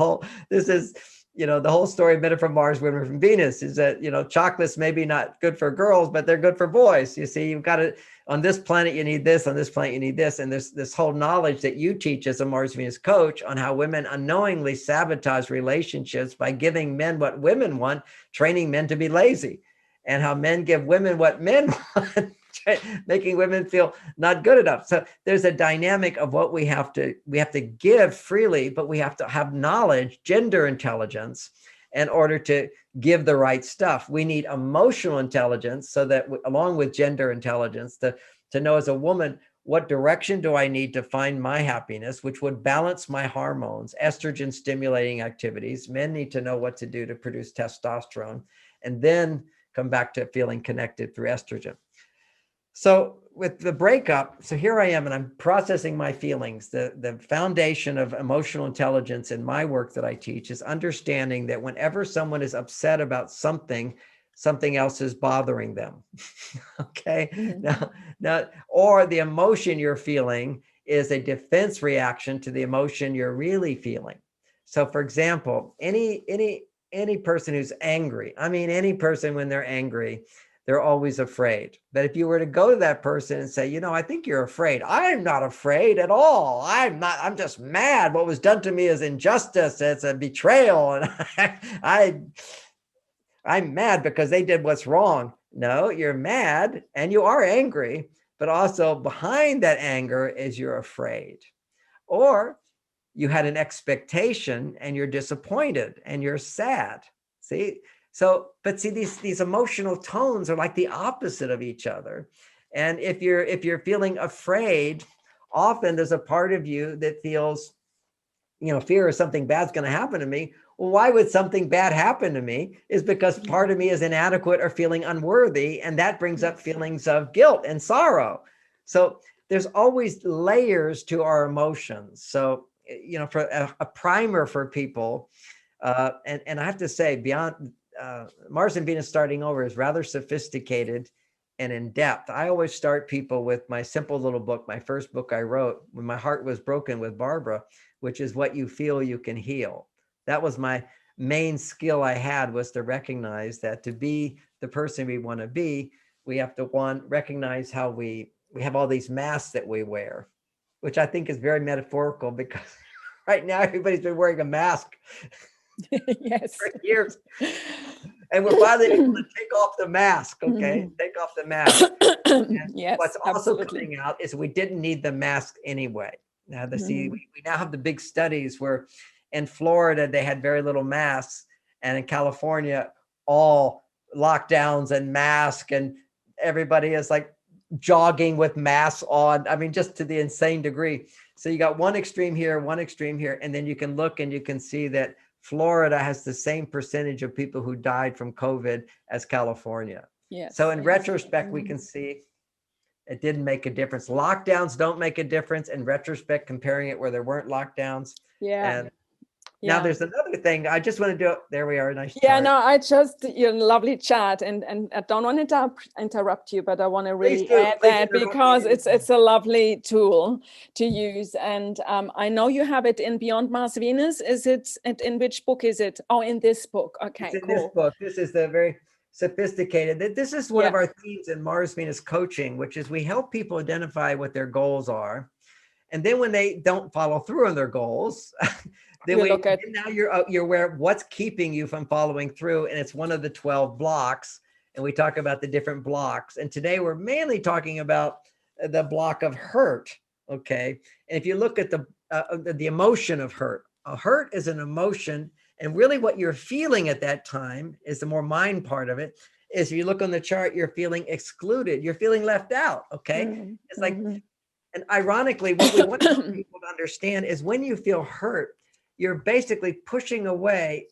whole story of Men Are From Mars, Women Are From Venus is that, chocolate's maybe not good for girls, but they're good for boys. You see, you've got to, on this planet, you need this, on this planet, you need this. And there's this whole knowledge that you teach as a Mars Venus coach on how women unknowingly sabotage relationships by giving men what women want, training men to be lazy, and how men give women what men want, making women feel not good enough. So there's a dynamic of what we have to give freely, but we have to have knowledge, gender intelligence, in order to give the right stuff. We need emotional intelligence, so that along with gender intelligence, to know as a woman, what direction do I need to find my happiness, which would balance my hormones, estrogen stimulating activities. Men need to know what to do to produce testosterone, and then come back to feeling connected through estrogen. So with the breakup, so here I am and I'm processing my feelings. The foundation of emotional intelligence in my work that I teach is understanding that whenever someone is upset about something, something else is bothering them. Okay. Now, or the emotion you're feeling is a defense reaction to the emotion you're really feeling. So for example, any person who's angry, I mean, any person when they're angry, they're always afraid. But if you were to go to that person and say, you know, I think you're afraid. I'm not afraid at all. I'm just mad. What was done to me is injustice. It's a betrayal. And I'm mad because they did what's wrong. No, you're mad and you are angry, but also behind that anger is you're afraid. Or you had an expectation and you're disappointed and you're sad. See? So, but see, these emotional tones are like the opposite of each other. And if you're feeling afraid, often there's a part of you that feels, you know, fear of something bad's going to happen to me. Well, why would something bad happen to me? Is because part of me is inadequate or feeling unworthy. And that brings up feelings of guilt and sorrow. So there's always layers to our emotions. So, you know, for a primer for people, and I have to say, beyond Mars and Venus starting over is rather sophisticated and in depth. I always start people with my simple little book, my first book I wrote when my heart was broken with Barbara, which is What You Feel You Can Heal. That was my main skill I had, was to recognize that to be the person we want to be, we have to, one, recognize how we have all these masks that we wear, which I think is very metaphorical because right now everybody's been wearing a mask Yes. for years. And we're finally able to take off the mask, okay? Take off the mask. Yes, what's also absolutely. coming out is we didn't need the mask anyway. Now, we now have the big studies where in Florida, they had very little masks, and in California, all lockdowns and masks, and everybody is like jogging with masks on. I mean, just to the insane degree. So you got one extreme here, and then you can look and you can see that Florida has the same percentage of people who died from COVID as California. Yes. So in retrospect, we can see it didn't make a difference. Lockdowns don't make a difference in retrospect, comparing it where there weren't lockdowns. Yeah. And now there's another thing I just want to do. There we are. Nice chart. No, I just, your lovely chat, and I don't want to interrupt you, but I want to really add that because it's a lovely tool to use. And I know you have it in Beyond Mars Venus. Is it, in which book is it? Oh, in this book. Okay, it's in this book. This is the very sophisticated. This is one of our themes in Mars Venus coaching, which is we help people identify what their goals are. And then when they don't follow through on their goals, then now you're aware of what's keeping you from following through. And it's one of the 12 blocks. And we talk about the different blocks. And today we're mainly talking about the block of hurt. Okay. And if you look at the emotion of hurt, a hurt is an emotion. And really what you're feeling at that time is the more mind part of it. Is if you look on the chart, you're feeling excluded. You're feeling left out. Okay. It's like, and ironically, what we want people to understand is when you feel hurt, you're basically pushing away.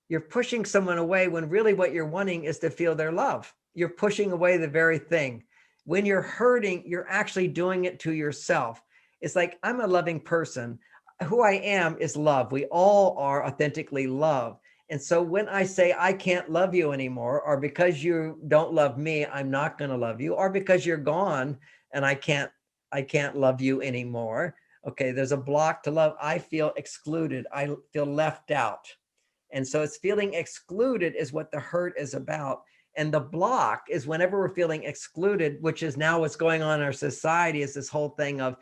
You're pushing someone away when really what you're wanting is to feel their love. You're pushing away the very thing. When you're hurting, you're actually doing it to yourself. It's like, I'm a loving person. Who I am is love. We all are authentically love. And so when I say I can't love you anymore, or because you don't love me, I'm not going to love you, or because you're gone and I can't love you anymore. Okay, there's a block to love. I feel excluded. I feel left out. And so it's feeling excluded is what the hurt is about. And the block is whenever we're feeling excluded, which is now what's going on in our society, is this whole thing of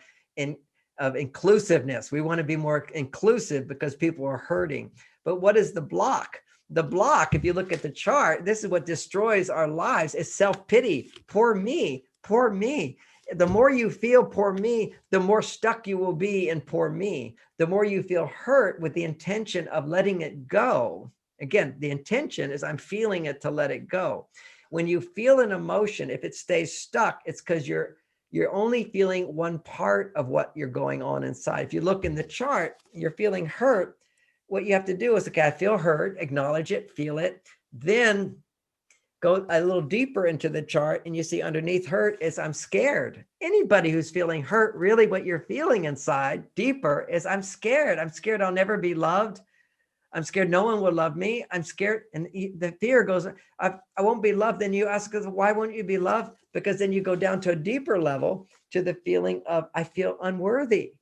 inclusiveness. We want to be more inclusive because people are hurting. But what is the block? The block, if you look at the chart, this is what destroys our lives, is self-pity. Poor me, poor me. The more you feel poor me, the more stuck you will be in poor me. The more you feel hurt with the intention of letting it go. Again, the intention is I'm feeling it to let it go. When you feel an emotion, if it stays stuck, it's because you're only feeling one part of what you're going on inside. If you look in the chart, you're feeling hurt. What you have to do is, okay, I feel hurt, acknowledge it, feel it. Then go a little deeper into the chart and you see underneath hurt is I'm scared. Anybody who's feeling hurt, really what you're feeling inside deeper is I'm scared. I'm scared I'll never be loved. I'm scared no one will love me. I'm scared. And the fear goes, I won't be loved. Then you ask us, why won't you be loved? Because then you go down to a deeper level to the feeling of, I feel unworthy.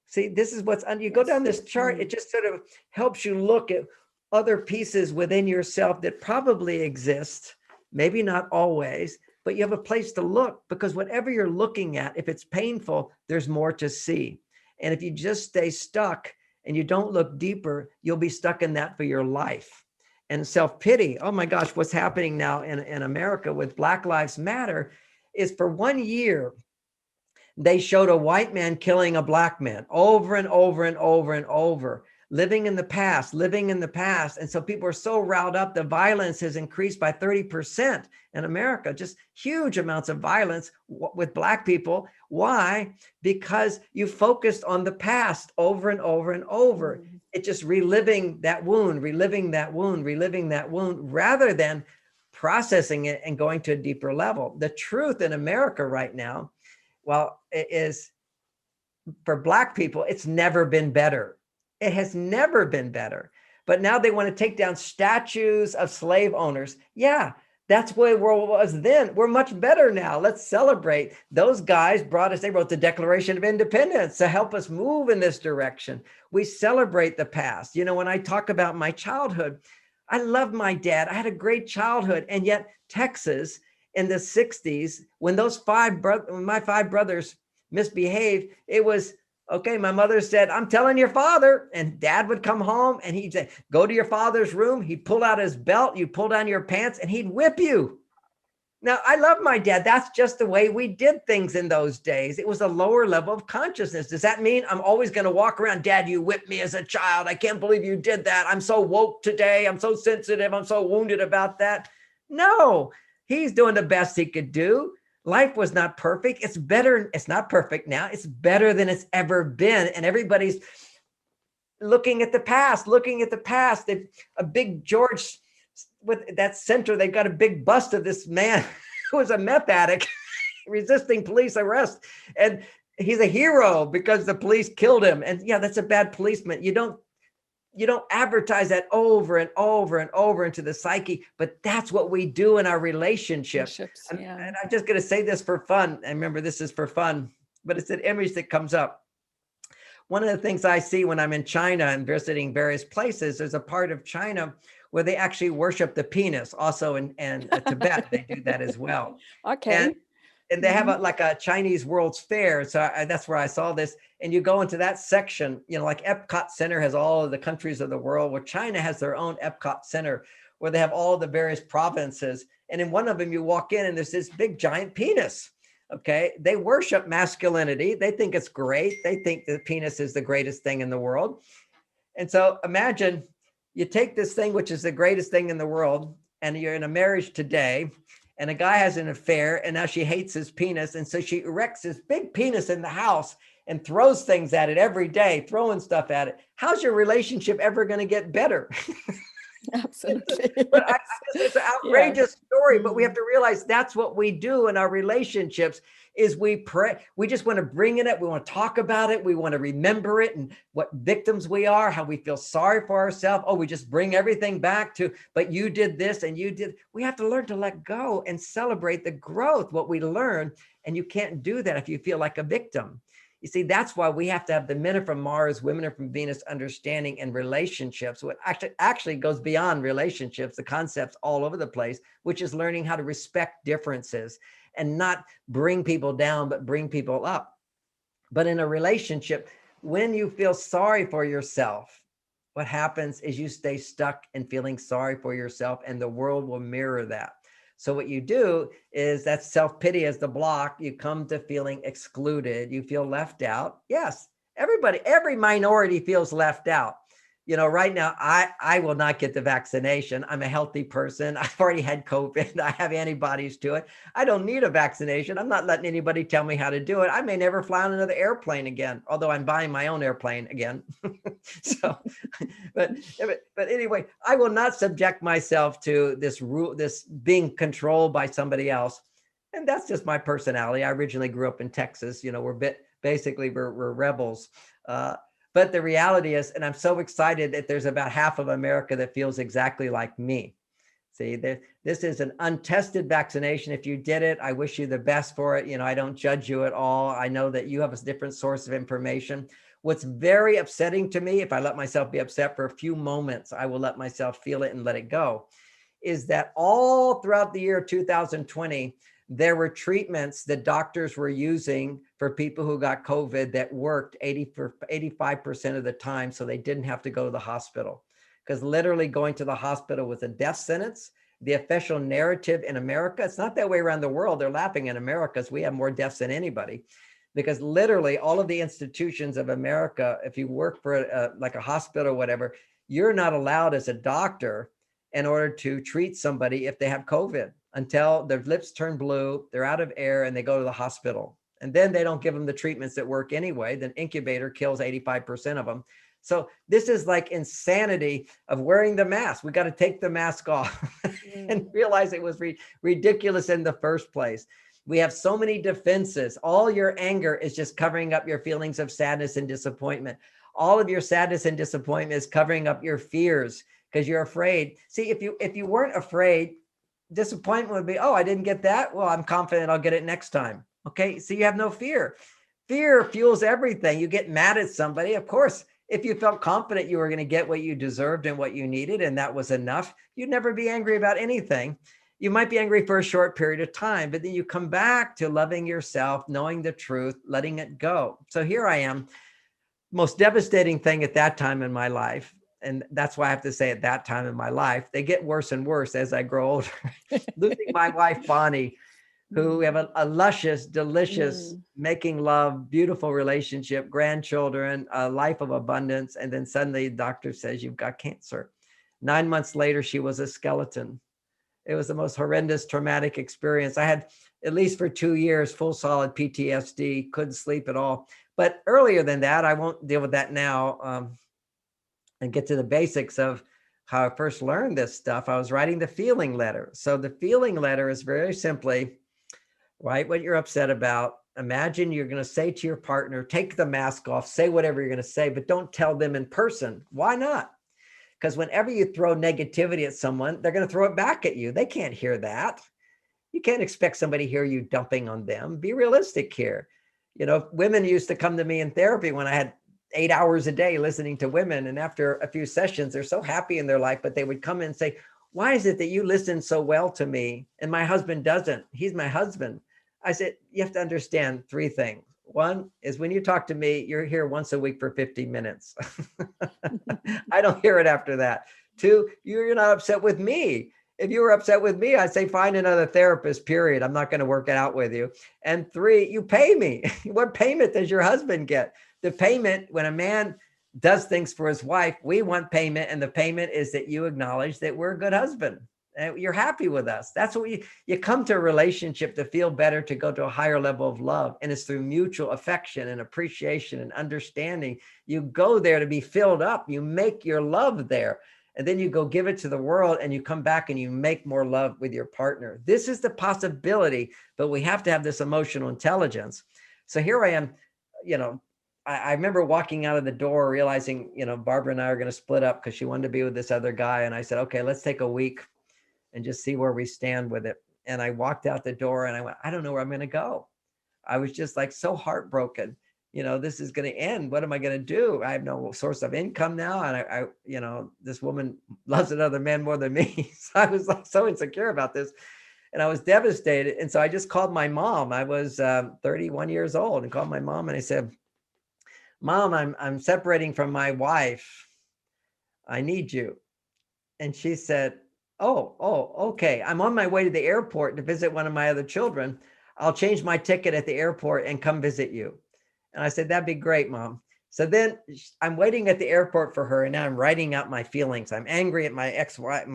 See, this is what's, you go down this chart, it just sort of helps you look at other pieces within yourself that probably exist, maybe not always, but you have a place to look, because whatever you're looking at, if it's painful, there's more to see. And if you just stay stuck and you don't look deeper, you'll be stuck in that for your life. And self-pity, oh my gosh, what's happening now in America with Black Lives Matter is for 1 year, they showed a white man killing a black man over and over and over and over, living in the past. And so people are so riled up. The violence has increased by 30% in America, just huge amounts of violence with Black people. Why? Because you focused on the past over and over and over. Mm-hmm. It's just reliving that wound, rather than processing it and going to a deeper level. The truth in America right now, well, it is for Black people, it's never been better. It has never been better. But now they want to take down statues of slave owners. Yeah, that's where the world was then. We're much better now. Let's celebrate. Those guys brought us, they wrote the Declaration of Independence to help us move in this direction. We celebrate the past. You know, when I talk about my childhood, I love my dad. I had a great childhood. And yet Texas in the 60s, when my 5 brothers misbehaved, it was, okay, my mother said, I'm telling your father. And dad would come home and he'd say, go to your father's room. He'd pull out his belt, you pull down your pants, and he'd whip you. Now, I love my dad. That's just the way we did things in those days. It was a lower level of consciousness. Does that mean I'm always going to walk around, Dad, you whipped me as a child. I can't believe you did that. I'm so woke today. I'm so sensitive. I'm so wounded about that. No. He's doing the best he could do. Life was not perfect. It's better. It's not perfect now. It's better than it's ever been. And everybody's looking at the past. A big George with that center, they've got a big bust of this man who was a meth addict resisting police arrest. And he's a hero because the police killed him. And yeah, that's a bad policeman. You don't advertise that over and over and over into the psyche, but that's what we do in our relationships. Yeah. And I'm just going to say this for fun. And remember, this is for fun, but it's an image that comes up. One of the things I see when I'm in China and visiting various places, there's a part of China where they actually worship the penis. Also in Tibet, they do that as well. Okay. And they have a Chinese World's Fair. So that's where I saw this. And you go into that section, you know, like Epcot Center has all of the countries of the world, where China has their own Epcot Center, where they have all the various provinces. And in one of them, you walk in and there's this big giant penis. Okay. They worship masculinity. They think it's great. They think the penis is the greatest thing in the world. And so imagine you take this thing, which is the greatest thing in the world, and you're in a marriage today, and a guy has an affair, and now she hates his penis. And so she erects this big penis in the house and throws things at it every day, throwing stuff at it. How's your relationship ever going to get better? Absolutely. It's an outrageous story, but we have to realize that's what we do in our relationships is we pray. We just want to bring it up. We want to talk about it. We want to remember it and what victims we are, how we feel sorry for ourselves. Oh, we just bring everything back to, but you did this and you did. We have to learn to let go and celebrate the growth, what we learn. And you can't do that if you feel like a victim. You see, that's why we have to have the men are from Mars, women are from Venus understanding and relationships. What actually goes beyond relationships, the concepts all over the place, which is learning how to respect differences and not bring people down, but bring people up. But in a relationship, when you feel sorry for yourself, what happens is you stay stuck in feeling sorry for yourself, and the world will mirror that. So what you do is that self-pity as the block, you come to feeling excluded, you feel left out. Yes, everybody, every minority feels left out. right now, I will not get the vaccination. I'm a healthy person. I've already had COVID. I have antibodies to it. I don't need a vaccination. I'm not letting anybody tell me how to do it. I may never fly on another airplane again, although I'm buying my own airplane again. So, but anyway, I will not subject myself to this rule, this being controlled by somebody else. And that's just my personality. I originally grew up in Texas. We're rebels. But the reality is, and I'm so excited that there's about half of America that feels exactly like me. See, this is an untested vaccination. If you did it, I wish you the best for it. I don't judge you at all. I know that you have a different source of information. What's very upsetting to me, if I let myself be upset for a few moments, I will let myself feel it and let it go, is that all throughout the year 2020, there were treatments that doctors were using for people who got COVID that worked 85% of the time, so they didn't have to go to the hospital. Because literally going to the hospital was a death sentence. The official narrative in America, it's not that way around the world. They're laughing in America because we have more deaths than anybody. Because literally all of the institutions of America, if you work for like a hospital or whatever, you're not allowed as a doctor in order to treat somebody if they have COVID until their lips turn blue, they're out of air, and they go to the hospital. And then they don't give them the treatments that work anyway. The incubator kills 85% of them. So this is like insanity of wearing the mask. We got to take the mask off and realize it was ridiculous in the first place. We have so many defenses. All your anger is just covering up your feelings of sadness and disappointment. All of your sadness and disappointment is covering up your fears because you're afraid. See, if you weren't afraid, disappointment would be, oh, I didn't get that. Well, I'm confident I'll get it next time. Okay. So you have no fear. Fear fuels everything. You get mad at somebody. Of course, if you felt confident you were going to get what you deserved and what you needed, and that was enough, you'd never be angry about anything. You might be angry for a short period of time, but then you come back to loving yourself, knowing the truth, letting it go. So here I am, most devastating thing at that time in my life. And that's why I have to say at that time in my life, they get worse and worse as I grow older. Losing my wife, Bonnie, who we have a luscious, delicious, making love, beautiful relationship, grandchildren, a life of abundance. And then suddenly the doctor says, you've got cancer. 9 months later, she was a skeleton. It was the most horrendous, traumatic experience. I had, at least for 2 years, full solid PTSD, couldn't sleep at all. But earlier than that, I won't deal with that now. And get to the basics of how I first learned this stuff. I was writing the feeling letter. So the feeling letter is very simply, write what you're upset about. Imagine you're going to say to your partner, take the mask off, say whatever you're going to say, but don't tell them in person. Why not? Because whenever you throw negativity at someone, they're going to throw it back at you. They can't hear that. You can't expect somebody to hear you dumping on them. Be realistic here. Women used to come to me in therapy when I had 8 hours a day listening to women. And after a few sessions, they're so happy in their life, but they would come in and say, why is it that you listen so well to me and my husband doesn't? He's my husband. I said, you have to understand 3 things. One is when you talk to me, you're here once a week for 50 minutes. I don't hear it after that. 2, you're not upset with me. If you were upset with me, I'd say, find another therapist, period. I'm not going to work it out with you. And 3, you pay me. What payment does your husband get? The payment, when a man does things for his wife, we want payment. And the payment is that you acknowledge that we're a good husband and you're happy with us. That's what you come to a relationship to feel better, to go to a higher level of love. And it's through mutual affection and appreciation and understanding. You go there to be filled up. You make your love there. And then you go give it to the world and you come back and you make more love with your partner. This is the possibility, but we have to have this emotional intelligence. So here I am, I remember walking out of the door realizing, Barbara and I are going to split up because she wanted to be with this other guy. And I said, okay, let's take a week and just see where we stand with it. And I walked out the door and I went, I don't know where I'm going to go. I was just like so heartbroken. This is going to end. What am I going to do? I have no source of income now. And I this woman loves another man more than me. So I was like so insecure about this. And I was devastated. And so I just called my mom. I was 31 years old and called my mom and I said, Mom, I'm separating from my wife. I need you. And she said, oh, okay. I'm on my way to the airport to visit one of my other children. I'll change my ticket at the airport and come visit you. And I said, that'd be great, Mom. So then I'm waiting at the airport for her, and now I'm writing out my feelings. I'm angry at my ex-wife,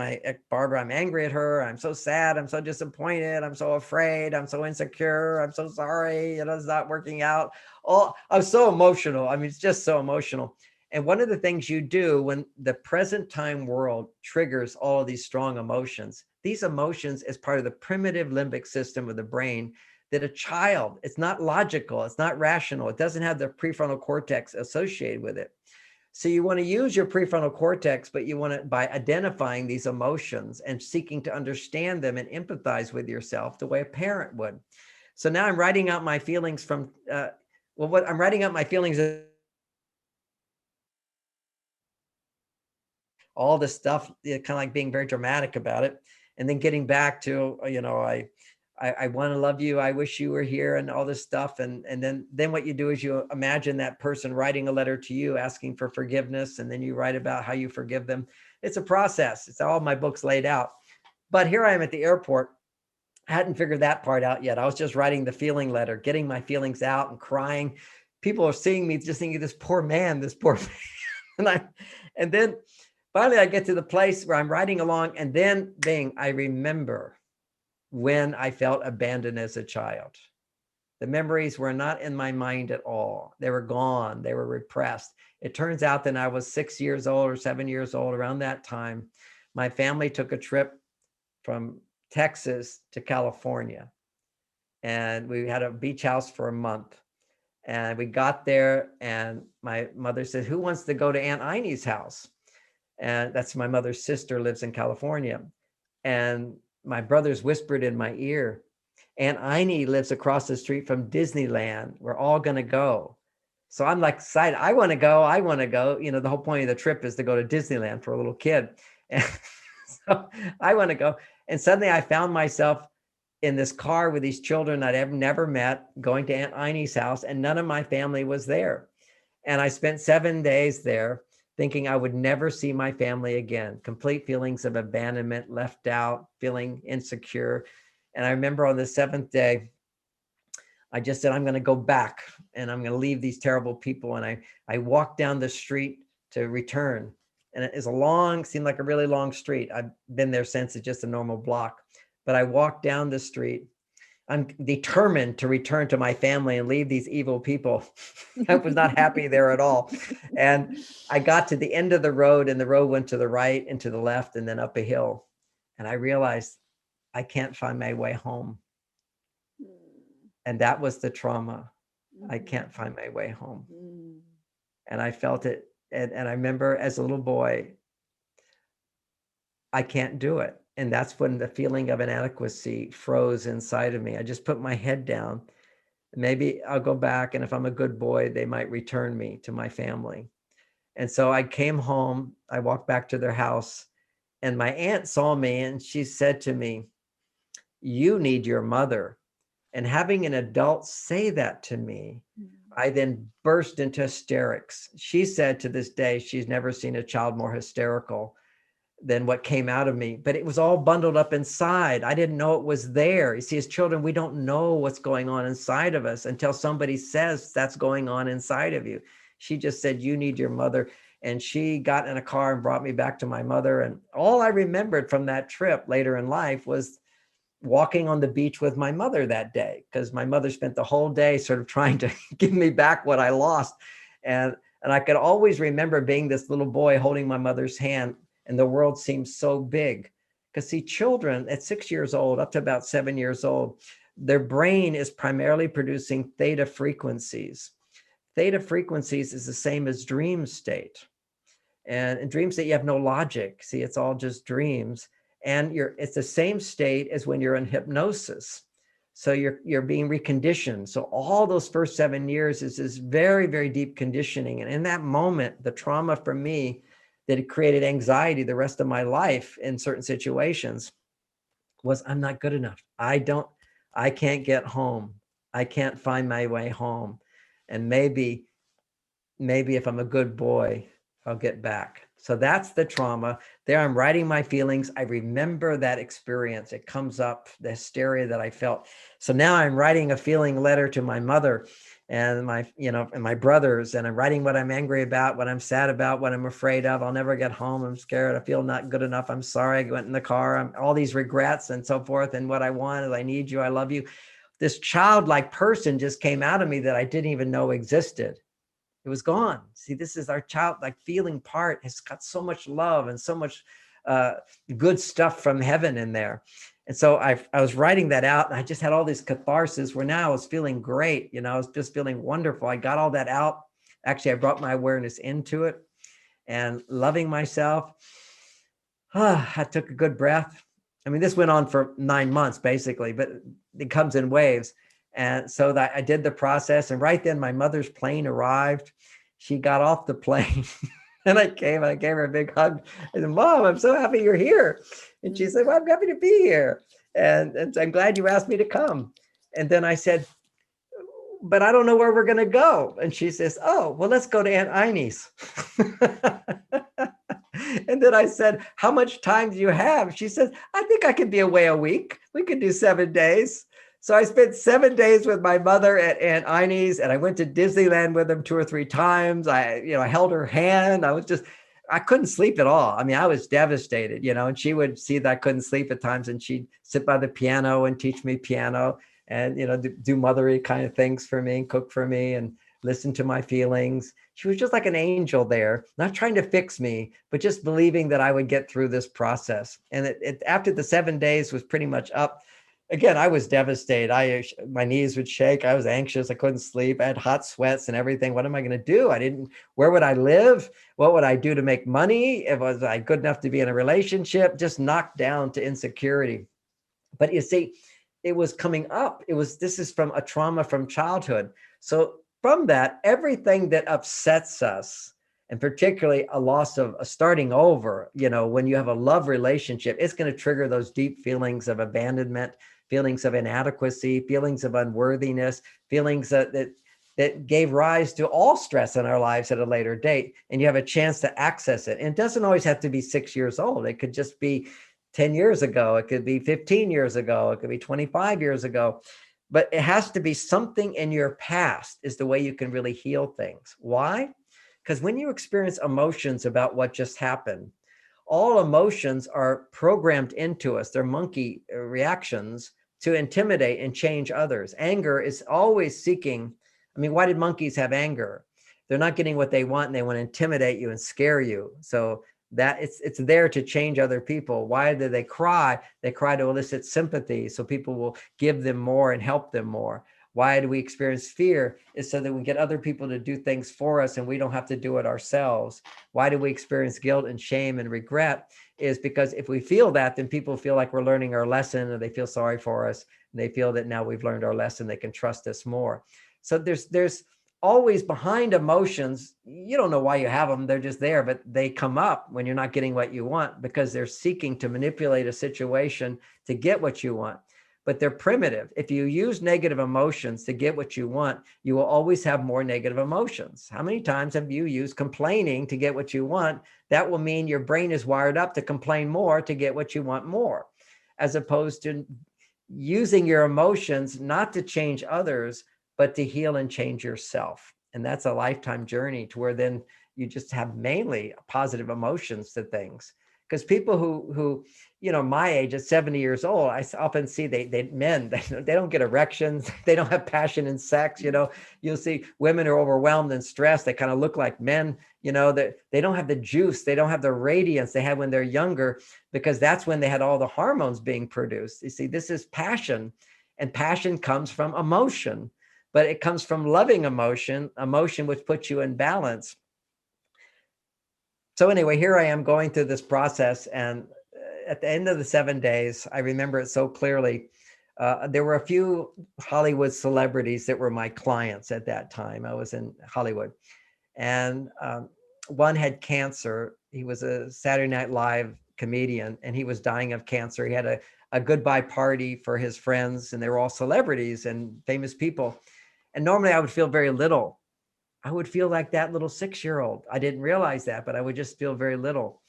Barbara. I'm angry at her. I'm so sad. I'm so disappointed. I'm so afraid. I'm so insecure. I'm so sorry. It's not working out. Oh, I'm so emotional. I mean, it's just so emotional. And one of the things you do when the present time world triggers all of these strong emotions, these emotions is part of the primitive limbic system of the brain that a child, it's not logical, it's not rational, it doesn't have the prefrontal cortex associated with it. So you want to use your prefrontal cortex, but you want to, by identifying these emotions and seeking to understand them and empathize with yourself the way a parent would. So now I'm writing out my feelings from, what I'm writing out my feelings, all this stuff, kind of like being very dramatic about it. And then getting back to, I want to love you. I wish you were here and all this stuff. And then what you do is you imagine that person writing a letter to you, asking for forgiveness. And then you write about how you forgive them. It's a process. It's all my books laid out. But here I am at the airport. I hadn't figured that part out yet. I was just writing the feeling letter, getting my feelings out and crying. People are seeing me just thinking, this poor man. And then finally I get to the place where I'm writing along, and then I remember when I felt abandoned as a child. The memories were not in my mind at all. They were gone. They were repressed. It turns out that I was 6 years old or 7 years old around that time. My family took a trip from Texas to California, and we had a beach house for a month. And we got there, and my mother said, who wants to go to Aunt Inie's house? And that's my mother's sister, lives in California. And my brothers whispered in my ear, Aunt Inie lives across the street from Disneyland. We're all going to go. So I'm like excited. I want to go. I want to go. The whole point of the trip is to go to Disneyland for a little kid. And so I want to go. And suddenly I found myself in this car with these children I'd never met, going to Aunt Inie's house, and none of my family was there. And I spent 7 days there thinking I would never see my family again, complete feelings of abandonment, left out, feeling insecure. And I remember on the 7th day, I just said, I'm going to go back and I'm going to leave these terrible people. And I walked down the street to return. And it is seemed like a really long street. I've been there since, it's just a normal block. But I walked down the street. I'm determined to return to my family and leave these evil people. I was not happy there at all. And I got to the end of the road, and the road went to the right and to the left and then up a hill. And I realized I can't find my way home. And that was the trauma. I can't find my way home. And I felt it. And I remember as a little boy, I can't do it. And that's when the feeling of inadequacy froze inside of me. I just put my head down. Maybe I'll go back, and if I'm a good boy, they might return me to my family. And so I came home. I walked back to their house, and my aunt saw me, and she said to me, you need your mother. And having an adult say that to me, I then burst into hysterics. She said to this day, she's never seen a child more hysterical than what came out of me, but it was all bundled up inside. I didn't know it was there. You see, as children, we don't know what's going on inside of us until somebody says that's going on inside of you. She just said, you need your mother. And she got in a car and brought me back to my mother. And all I remembered from that trip later in life was walking on the beach with my mother that day, because my mother spent the whole day sort of trying to give me back what I lost. And I could always remember being this little boy holding my mother's hand, and the world seems so big. Because see, children at 6 years old, up to about 7 years old, their brain is primarily producing theta frequencies. Theta frequencies is the same as dream state. And in dream state, you have no logic. See, it's all just dreams. And it's the same state as when you're in hypnosis. So you're being reconditioned. So all those first 7 years is this very, very deep conditioning. And in that moment, the trauma for me that it created anxiety the rest of my life in certain situations was, I'm not good enough. I can't get home. I can't find my way home. And maybe if I'm a good boy, I'll get back. So that's the trauma. There I'm writing my feelings. I remember that experience. It comes up, the hysteria that I felt. So now I'm writing a feeling letter to my mother. and my brothers, and I'm writing what I'm angry about, what I'm sad about, what I'm afraid of. I'll never get home. I'm scared. I feel not good enough. I'm sorry. I went in the car. All these regrets and so forth. And what I want is I need you. I love you. This childlike person just came out of me that I didn't even know existed. It was gone. See, this is our childlike feeling part. It's got so much love and so much good stuff from heaven in there. And so I was writing that out, and I just had all this catharsis where now I was feeling great. I was just feeling wonderful. I got all that out. Actually, I brought my awareness into it and loving myself. I took a good breath. I mean, this went on for 9 months basically, but it comes in waves. And so that I did the process, and right then my mother's plane arrived. She got off the plane. And I gave her a big hug. I said, Mom, I'm so happy you're here. And she said, well, I'm happy to be here. And I'm glad you asked me to come. And then I said, but I don't know where we're going to go. And she says, oh, well, let's go to Aunt Inie's. And then I said, how much time do you have? She says, I think I could be away a week. We could do 7 days. So I spent 7 days with my mother at Aunt Inie's, and I went to Disneyland with them 2 or 3 times. I held her hand. I couldn't sleep at all. I mean, I was devastated, and she would see that I couldn't sleep at times, and she'd sit by the piano and teach me piano and, do mothery kind of things for me and cook for me and listen to my feelings. She was just like an angel there, not trying to fix me, but just believing that I would get through this process. And after the 7 days was pretty much up, again, I was devastated. My knees would shake. I was anxious. I couldn't sleep. I had hot sweats and everything. What am I going to do? Where would I live? What would I do to make money? Was I good enough to be in a relationship? Just knocked down to insecurity. But you see, it was coming up. This is from a trauma from childhood. So from that, everything that upsets us, and particularly a loss of starting over, when you have a love relationship, it's going to trigger those deep feelings of abandonment, feelings of inadequacy, feelings of unworthiness, feelings that gave rise to all stress in our lives at a later date. And you have a chance to access it. And it doesn't always have to be 6 years old. It could just be 10 years ago. It could be 15 years ago. It could be 25 years ago. But it has to be something in your past is the way you can really heal things. Why? Because when you experience emotions about what just happened, all emotions are programmed into us. They're monkey reactions to intimidate and change others. Anger is always seeking. I mean, why did monkeys have anger? They're not getting what they want, and they want to intimidate you and scare you. So that it's there to change other people. Why do they cry? They cry to elicit sympathy, so people will give them more and help them more. Why do we experience fear? Is so that we get other people to do things for us and we don't have to do it ourselves. Why do we experience guilt and shame and regret? Is because if we feel that, then people feel like we're learning our lesson, and they feel sorry for us, and they feel that now we've learned our lesson, they can trust us more. So there's always behind emotions. You don't know why you have them. They're just there, but they come up when you're not getting what you want because they're seeking to manipulate a situation to get what you want. But they're primitive. If you use negative emotions to get what you want, you will always have more negative emotions. How many times have you used complaining to get what you want? That will mean your brain is wired up to complain more to get what you want more, as opposed to using your emotions not to change others, but to heal and change yourself. And that's a lifetime journey to where then you just have mainly positive emotions to things. Because people who, my age at 70 years old, I often see men, they don't get erections. They don't have passion in sex. You'll see women are overwhelmed and stressed. They kind of look like men, that they don't have the juice. They don't have the radiance they had when they're younger, because that's when they had all the hormones being produced. You see, this is passion, and passion comes from emotion, but it comes from loving emotion which puts you in balance. So anyway, here I am going through this process, and at the end of the 7 days, I remember it so clearly. There were a few Hollywood celebrities that were my clients at that time. I was in Hollywood, and one had cancer. He was a Saturday Night Live comedian, and he was dying of cancer. He had a goodbye party for his friends, and they were all celebrities and famous people. And normally I would feel very little. I would feel like that little 6-year-old. I didn't realize that, but I would just feel very little.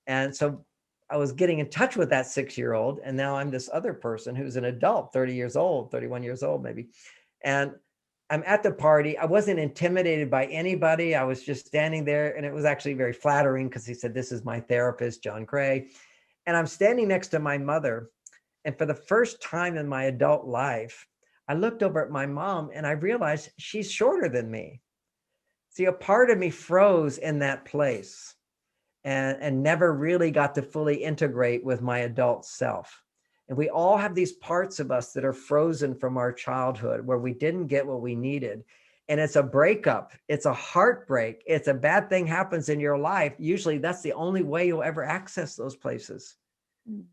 And so I was getting in touch with that 6-year-old. And now I'm this other person who's an adult, 30 years old, 31 years old, maybe. And I'm at the party. I wasn't intimidated by anybody. I was just standing there, and it was actually very flattering because he said, "This is my therapist, John Gray." And I'm standing next to my mother. And for the first time in my adult life, I looked over at my mom and I realized she's shorter than me. See, a part of me froze in that place and never really got to fully integrate with my adult self. And we all have these parts of us that are frozen from our childhood where we didn't get what we needed. And it's a breakup. It's a heartbreak. It's a bad thing happens in your life. Usually that's the only way you'll ever access those places.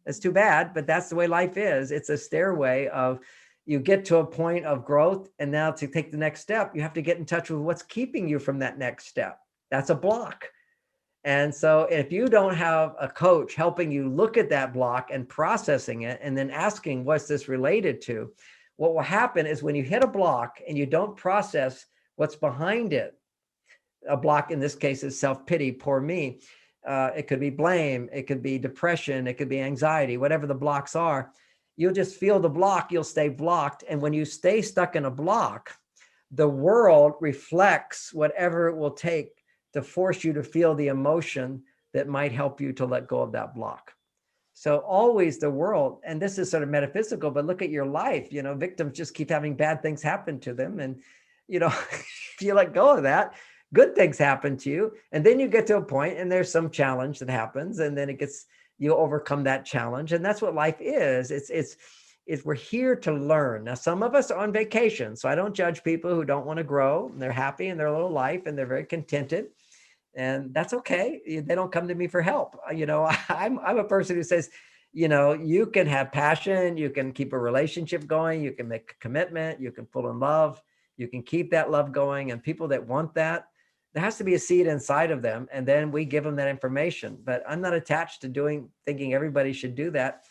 It's too bad, but that's the way life is. It's a stairway of you get to a point of growth. And now to take the next step, you have to get in touch with what's keeping you from that next step. That's a block. And so if you don't have a coach helping you look at that block and processing it and then asking, what's this related to? What will happen is when you hit a block and you don't process what's behind it, a block in this case is self-pity, poor me. It could be blame. It could be depression. It could be anxiety, whatever the blocks are. You'll just feel the block. You'll stay blocked. And when you stay stuck in a block, the world reflects whatever it will take to force you to feel the emotion that might help you to let go of that block. So always the world, and this is sort of metaphysical, but look at your life, victims just keep having bad things happen to them. And, if you let go of that, good things happen to you. And then you get to a point and there's some challenge that happens. And then you overcome that challenge. And that's what life is. It's we're here to learn. Now, some of us are on vacation. So I don't judge people who don't want to grow. They're happy in their little life and they're very contented. And that's okay. They don't come to me for help. I'm a person who says, you can have passion, you can keep a relationship going, you can make a commitment, you can fall in love, you can keep that love going. And people that want that, there has to be a seed inside of them. And then we give them that information. But I'm not attached to thinking everybody should do that.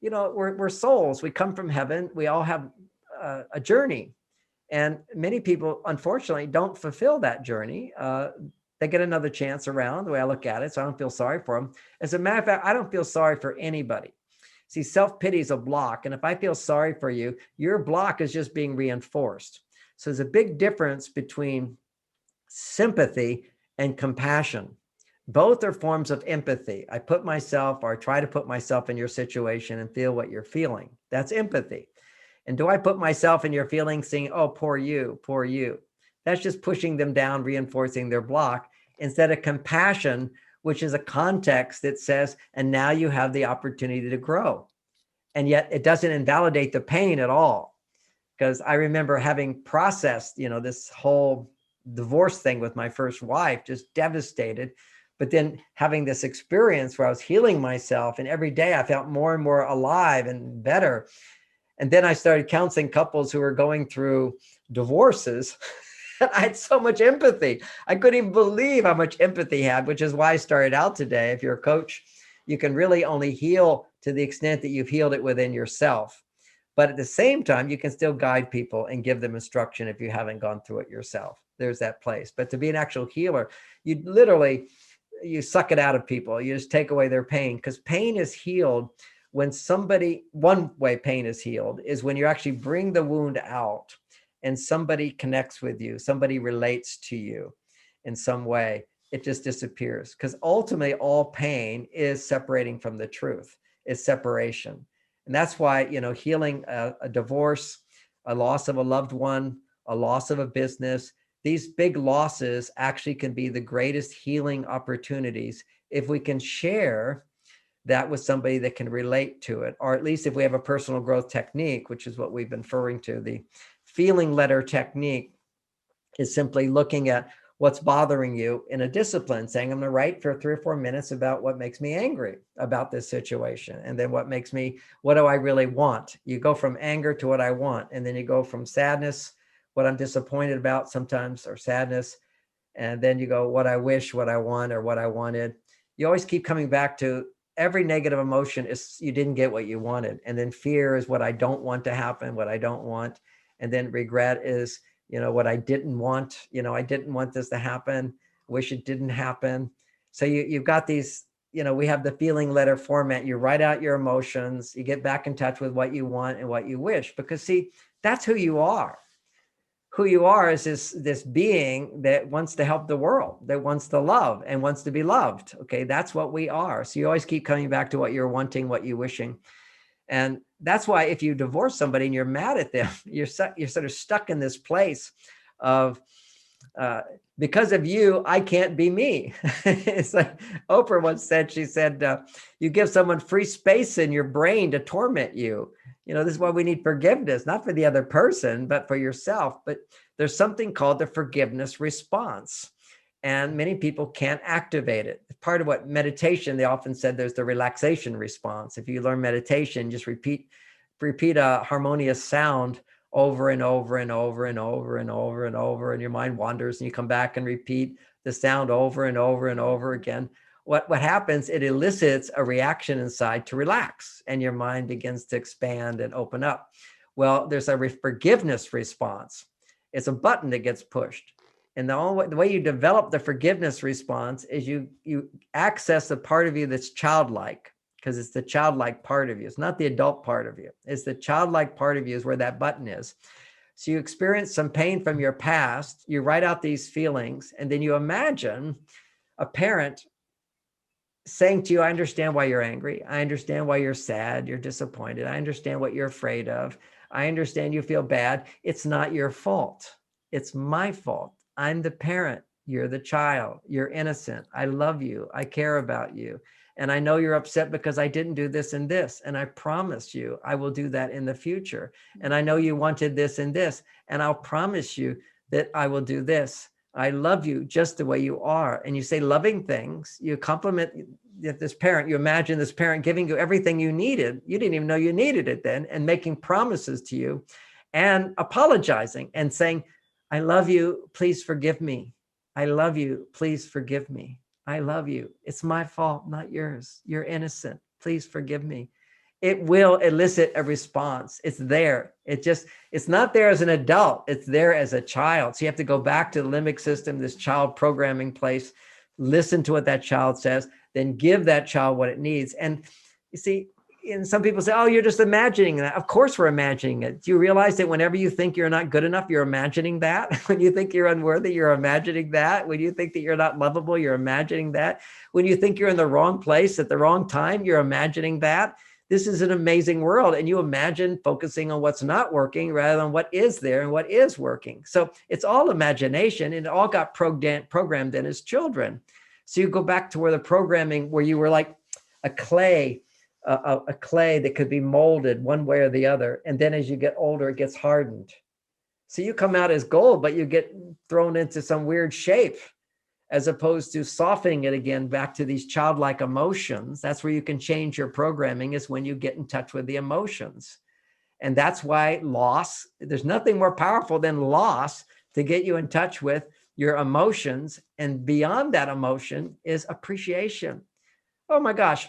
We're souls. We come from heaven. We all have a journey. And many people, unfortunately, don't fulfill that journey. They get another chance around, the way I look at it. So I don't feel sorry for them. As a matter of fact, I don't feel sorry for anybody. See, self-pity is a block. And if I feel sorry for you, your block is just being reinforced. So there's a big difference between sympathy and compassion. Both are forms of empathy. I try to put myself in your situation and feel what you're feeling. That's empathy. And do I put myself in your feelings saying, oh, poor you, poor you? That's just pushing them down, reinforcing their block, instead of compassion, which is a context that says, and now you have the opportunity to grow. And yet it doesn't invalidate the pain at all. Because I remember having processed, this whole divorce thing with my first wife, just devastated. But then having this experience where I was healing myself, and every day I felt more and more alive and better. And then I started counseling couples who were going through divorces. And I had so much empathy. I couldn't even believe how much empathy I had, which is why I started out today. If you're a coach, you can really only heal to the extent that you've healed it within yourself. But at the same time, you can still guide people and give them instruction if you haven't gone through it yourself. There's that place. But to be an actual healer, you suck it out of people. You just take away their pain, because pain is healed when one way pain is healed is when you actually bring the wound out and somebody connects with you, somebody relates to you in some way, it just disappears. Because ultimately all pain is separating from the truth, is separation. And that's why, healing a divorce, a loss of a loved one, a loss of a business, these big losses actually can be the greatest healing opportunities if we can share that with somebody that can relate to it, or at least if we have a personal growth technique, which is what we've been referring to. The feeling letter technique is simply looking at what's bothering you in a discipline, saying, I'm going to write for 3 or 4 minutes about what makes me angry about this situation. And then what do I really want? You go from anger to what I want. And then you go from sadness, what I'm disappointed about sometimes, or sadness. And then you go, what I wish, what I want, or what I wanted. You always keep coming back to every negative emotion is you didn't get what you wanted. And then fear is what I don't want to happen, what I don't want. And then regret is, what I didn't want. I didn't want this to happen. Wish it didn't happen. So you've got these, we have the feeling letter format. You write out your emotions. You get back in touch with what you want and what you wish. Because see, that's who you are. who you are is this being that wants to help the world, that wants to love and wants to be loved. Okay, that's what we are. So you always keep coming back to what you're wanting, what you're wishing. And that's why if you divorce somebody and you're mad at them, you're sort of stuck in this place of, because of you, I can't be me. It's like Oprah once said, she said, you give someone free space in your brain to torment you. You know, this is why we need forgiveness, not for the other person, but for yourself. But there's something called the forgiveness response. And many people can't activate it. Part of what meditation, they often said there's the relaxation response. If you learn meditation, just repeat a harmonious sound over and over and over and over and over and over, and your mind wanders, and you come back and repeat the sound over and over and over again. What happens, it elicits a reaction inside to relax, and your mind begins to expand and open up. Well, there's a forgiveness response. It's a button that gets pushed. And the way you develop the forgiveness response is you access the part of you that's childlike, because it's the childlike part of you. It's not the adult part of you. It's the childlike part of you is where that button is. So you experience some pain from your past, you write out these feelings, and then you imagine a parent saying to you, I understand why you're angry. I understand why you're sad. You're disappointed. I understand what you're afraid of. I understand you feel bad. It's not your fault. It's my fault. I'm the parent. You're the child. You're innocent. I love you. I care about you. And I know you're upset because I didn't do this and this. And I promise you, I will do that in the future. And I know you wanted this and this. And I'll promise you that I will do this. I love you just the way you are. And you say loving things, you compliment this parent, you imagine this parent giving you everything you needed. You didn't even know you needed it then, and making promises to you and apologizing and saying, I love you, please forgive me. I love you, please forgive me. I love you. It's my fault, not yours. You're innocent. Please forgive me. It will elicit a response. It's there. It's not there as an adult. It's there as a child. So you have to go back to the limbic system, this child programming place, listen to what that child says, then give that child what it needs. And you see, and some people say, oh, you're just imagining that. Of course we're imagining it. Do you realize that whenever you think you're not good enough, you're imagining that? When you think you're unworthy, you're imagining that. When you think that you're not lovable, you're imagining that. When you think you're in the wrong place at the wrong time, you're imagining that. This is an amazing world. And you imagine focusing on what's not working rather than what is there and what is working. So it's all imagination, and it all got programmed in as children. So you go back to where the programming, where you were like a clay that could be molded one way or the other. And then as you get older, it gets hardened. So you come out as gold, but you get thrown into some weird shape, as opposed to softening it again back to these childlike emotions. That's where you can change your programming, is when you get in touch with the emotions. And that's why loss, there's nothing more powerful than loss to get you in touch with your emotions. And beyond that emotion is appreciation. Oh my gosh.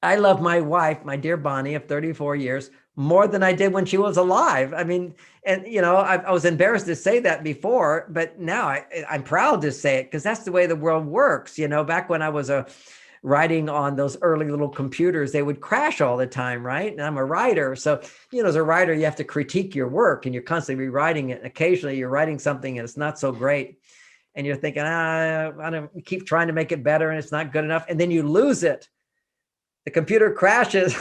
I love my wife, my dear Bonnie of 34 years, more than I did when she was alive. I mean, and you know, I was embarrassed to say that before, but now I'm proud to say it, because that's the way the world works. You know, back when I was writing on those early little computers, they would crash all the time, right? And I'm a writer. So, you know, as a writer, you have to critique your work, and you're constantly rewriting it. And occasionally you're writing something and it's not so great. And you're thinking, I don't keep trying to make it better and it's not good enough. And then you lose it. The computer crashes.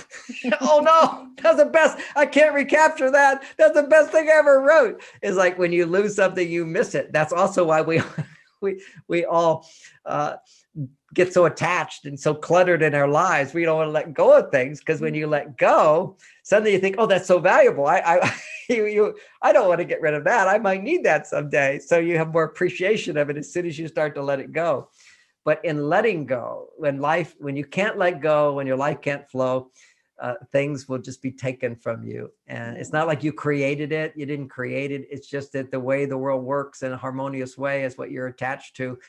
Oh no, that's the best. I can't recapture that. That's the best thing I ever wrote. It's like when you lose something, you miss it. That's also why we all get so attached and so cluttered in our lives. We don't want to let go of things, because when you let go, suddenly you think, oh, that's so valuable. I don't want to get rid of that. I might need that someday. So you have more appreciation of it as soon as you start to let it go. But in letting go, when you can't let go, when your life can't flow, things will just be taken from you. And it's not like you created it. You didn't create it. It's just that the way the world works in a harmonious way is what you're attached to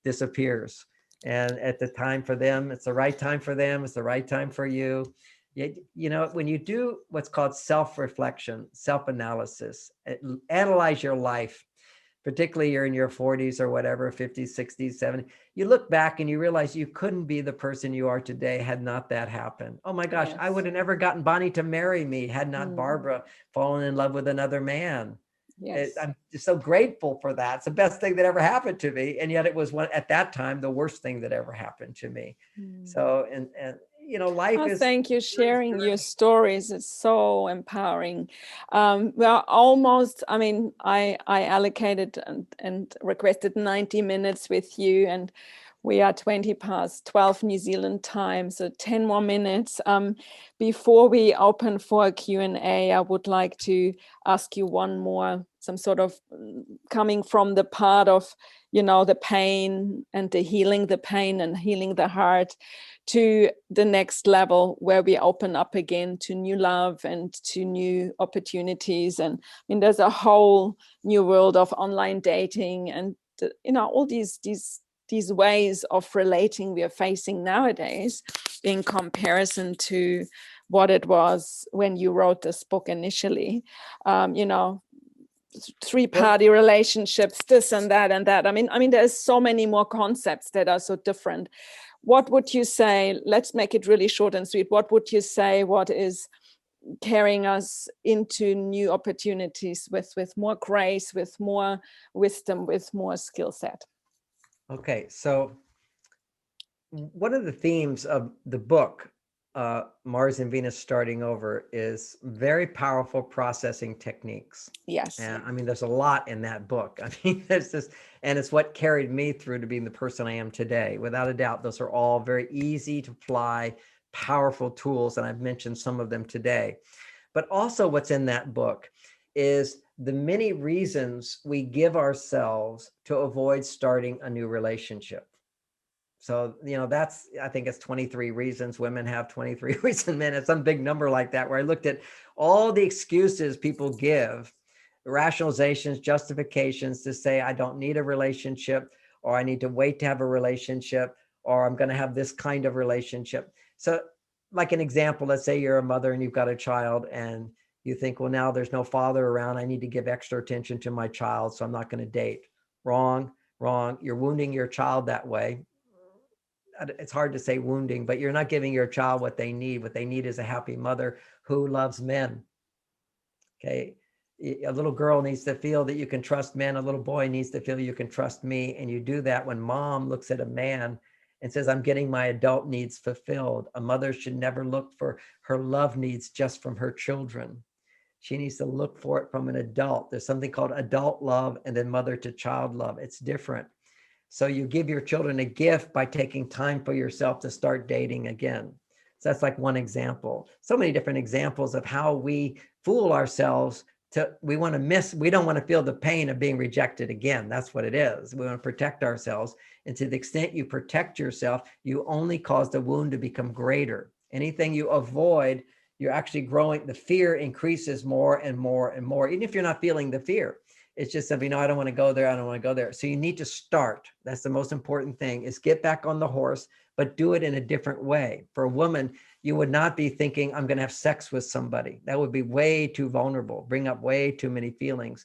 disappears. And at the time for them, it's the right time for them. It's the right time for you. You know, when you do what's called self-reflection, self-analysis, analyze your life, particularly you're in your 40s or whatever, 50s, 60s, 70s, you look back and you realize you couldn't be the person you are today had not that happened. Oh my gosh, yes. I would have never gotten Bonnie to marry me had not Barbara fallen in love with another man. Yes. I'm just so grateful for that. It's the best thing that ever happened to me. And yet it was at that time, the worst thing that ever happened to me. So, and life is. Thank you sharing your stories. It's so empowering. Well, almost, I mean, I allocated and requested 90 minutes with you, and we are 20 past 12 New Zealand time, so 10 more minutes. Before we open for a Q&A, I would like to ask you one more, some sort of coming from the part of, the pain and the healing the heart, to the next level where we open up again to new love and to new opportunities. And I mean, there's a whole new world of online dating and, all these ways of relating we are facing nowadays in comparison to what it was when you wrote this book initially. 3-party relationships, this and that and that. I mean, there's so many more concepts that are so different. What would you say, let's make it really short and sweet, what would you say, what is carrying us into new opportunities with more grace, with more wisdom, with more skill set? Okay, so one of the themes of the book, Mars and Venus Starting Over, is very powerful processing techniques. Yes. And I mean, there's a lot in that book. I mean, there's this, and it's what carried me through to being the person I am today. Without a doubt, those are all very easy to apply, powerful tools, and I've mentioned some of them today. But also what's in that book is the many reasons we give ourselves to avoid starting a new relationship. So, I think it's 23 reasons women have, 23 reasons men. It's some big number like that, where I looked at all the excuses people give, rationalizations, justifications to say, I don't need a relationship, or I need to wait to have a relationship, or I'm going to have this kind of relationship. So like an example, let's say you're a mother and you've got a child and you think, well, now there's no father around. I need to give extra attention to my child, so I'm not going to date. Wrong. You're wounding your child that way. It's hard to say wounding, but you're not giving your child what they need. What they need is a happy mother who loves men. Okay. A little girl needs to feel that you can trust men. A little boy needs to feel you can trust me. And you do that when mom looks at a man and says, I'm getting my adult needs fulfilled. A mother should never look for her love needs just from her children. She needs to look for it from an adult. There's something called adult love and then mother to child love. It's different. So you give your children a gift by taking time for yourself to start dating again. So that's like one example. So many different examples of how we fool ourselves we don't want to feel the pain of being rejected again. That's what it is. We want to protect ourselves. And to the extent you protect yourself, you only cause the wound to become greater. Anything you avoid, you're actually growing, the fear increases more and more and more, even if you're not feeling the fear. It's just something, I don't want to go there. I don't want to go there. So you need to start. That's the most important thing, is get back on the horse, but do it in a different way. For a woman, you would not be thinking, I'm going to have sex with somebody. That would be way too vulnerable, bring up way too many feelings.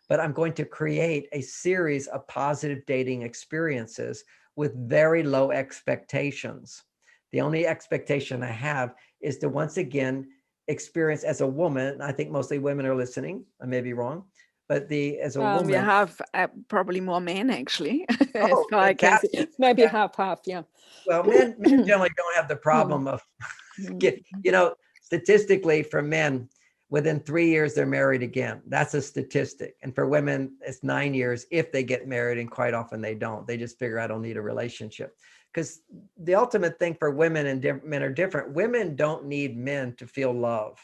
But I'm going to create a series of positive dating experiences with very low expectations. The only expectation I have is to once again experience as a woman. I think mostly women are listening. I may be wrong. But as a woman, we have probably more men actually. Oh, I can see. Maybe half, yeah. Well, men generally don't have the problem of, statistically for men, within 3 years, they're married again. That's a statistic. And for women, it's 9 years if they get married, and quite often they don't. They just figure, I don't need a relationship. Because the ultimate thing for women and men are different. Women don't need men to feel love.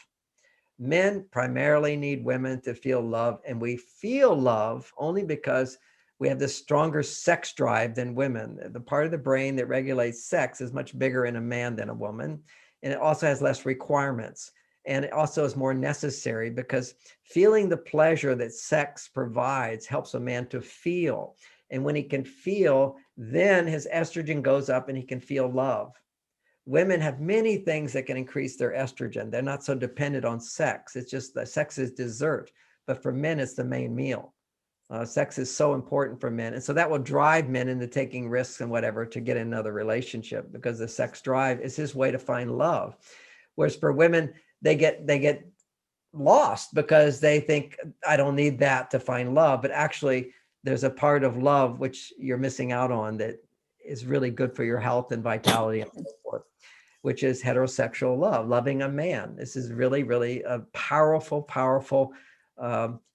Men primarily need women to feel love, and we feel love only because we have this stronger sex drive than women. The part of the brain that regulates sex is much bigger in a man than a woman, and it also has less requirements, and it also is more necessary because feeling the pleasure that sex provides helps a man to feel. And when he can feel, then his estrogen goes up and he can feel love. Women have many things that can increase their estrogen. They're not so dependent on sex. It's just that sex is dessert. But for men, it's the main meal. Sex is so important for men. And so that will drive men into taking risks and whatever to get another relationship, because the sex drive is his way to find love. Whereas for women, they get lost because they think I don't need that to find love. But actually, there's a part of love which you're missing out on that is really good for your health and vitality and so forth, which is heterosexual love, loving a man. This is really, really a powerful, powerful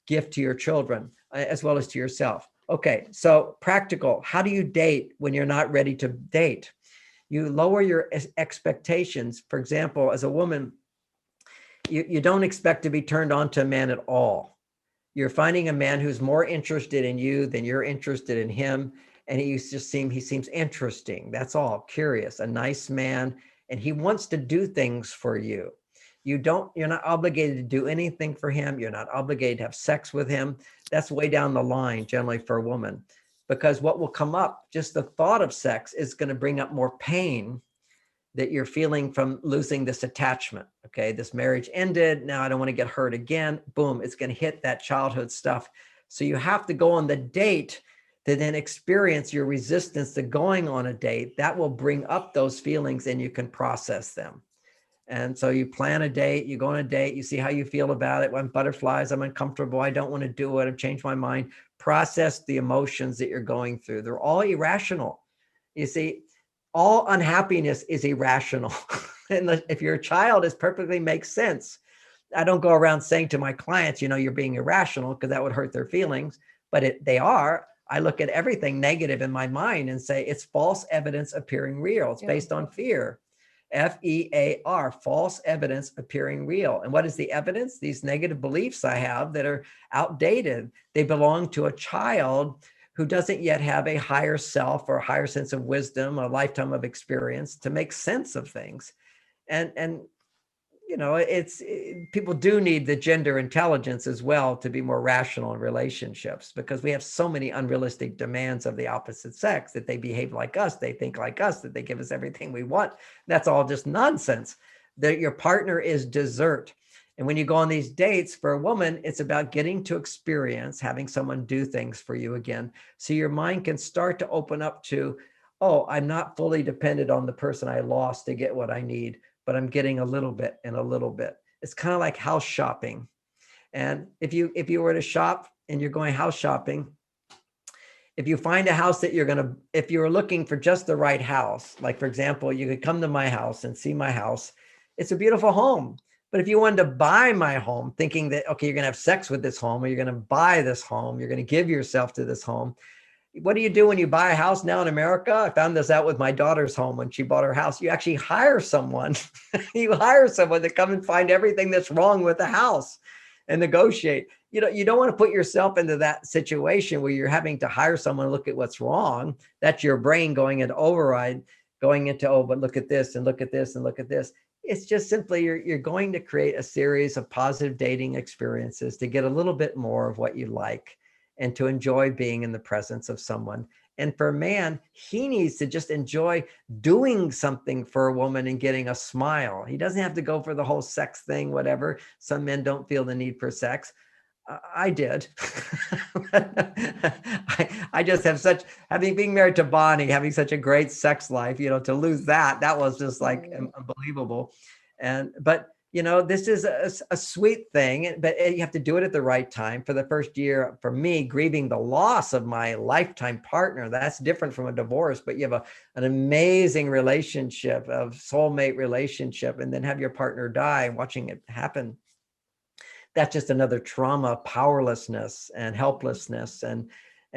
gift to your children as well as to yourself. Okay, so practical. How do you date when you're not ready to date? You lower your expectations. For example, as a woman, you don't expect to be turned on to a man at all. You're finding a man who's more interested in you than you're interested in him. And he seems interesting. That's all. Curious, a nice man. And he wants to do things for you. You're not obligated to do anything for him. You're not obligated to have sex with him. That's way down the line, generally for a woman, because what will come up, just the thought of sex is going to bring up more pain that you're feeling from losing this attachment. Okay, this marriage ended. Now I don't want to get hurt again. Boom, it's going to hit that childhood stuff. So you have to go on the date to then experience your resistance to going on a date. That will bring up those feelings and you can process them. And so you plan a date, you go on a date, you see how you feel about it. When butterflies, I'm uncomfortable, I don't want to do it, I've changed my mind. Process the emotions that you're going through. They're all irrational. You see, all unhappiness is irrational. And if you're a child, it perfectly makes sense. I don't go around saying to my clients, you're being irrational, because that would hurt their feelings, but they are. I look at everything negative in my mind and say, it's false evidence appearing real. It's based on fear. FEAR, false evidence appearing real. And what is the evidence? These negative beliefs I have that are outdated. They belong to a child who doesn't yet have a higher self or a higher sense of wisdom, a lifetime of experience to make sense of things. And people do need the gender intelligence as well to be more rational in relationships, because we have so many unrealistic demands of the opposite sex, that they behave like us, they think like us, that they give us everything we want. That's all just nonsense. That your partner is dessert. And when you go on these dates, for a woman, it's about getting to experience having someone do things for you again. So your mind can start to open up to, oh, I'm not fully dependent on the person I lost to get what I need, but I'm getting a little bit and a little bit. It's kind of like house shopping. And if you were to shop and you're going house shopping, if you find a house that if you're looking for just the right house, like for example, you could come to my house and see my house. It's a beautiful home. But if you wanted to buy my home thinking that, okay, you're going to have sex with this home, or you're going to buy this home, you're going to give yourself to this home. What do you do when you buy a house now in America? I found this out with my daughter's home when she bought her house. You actually hire someone. You hire someone to come and find everything that's wrong with the house and negotiate. You don't want to put yourself into that situation where you're having to hire someone to look at what's wrong. That's your brain going into override, going into, oh, but look at this and look at this and look at this. It's just simply you're going to create a series of positive dating experiences to get a little bit more of what you like, and to enjoy being in the presence of someone. And for a man, he needs to just enjoy doing something for a woman and getting a smile. He doesn't have to go for the whole sex thing, whatever. Some men don't feel the need for sex. I did. I just have being married to Bonnie, having such a great sex life, to lose that was just like unbelievable. But this is a sweet thing, but you have to do it at the right time. For the first year, for me, grieving the loss of my lifetime partner, that's different from a divorce, but you have an amazing relationship, of soulmate relationship, and then have your partner die, watching it happen. That's just another trauma, powerlessness and helplessness, and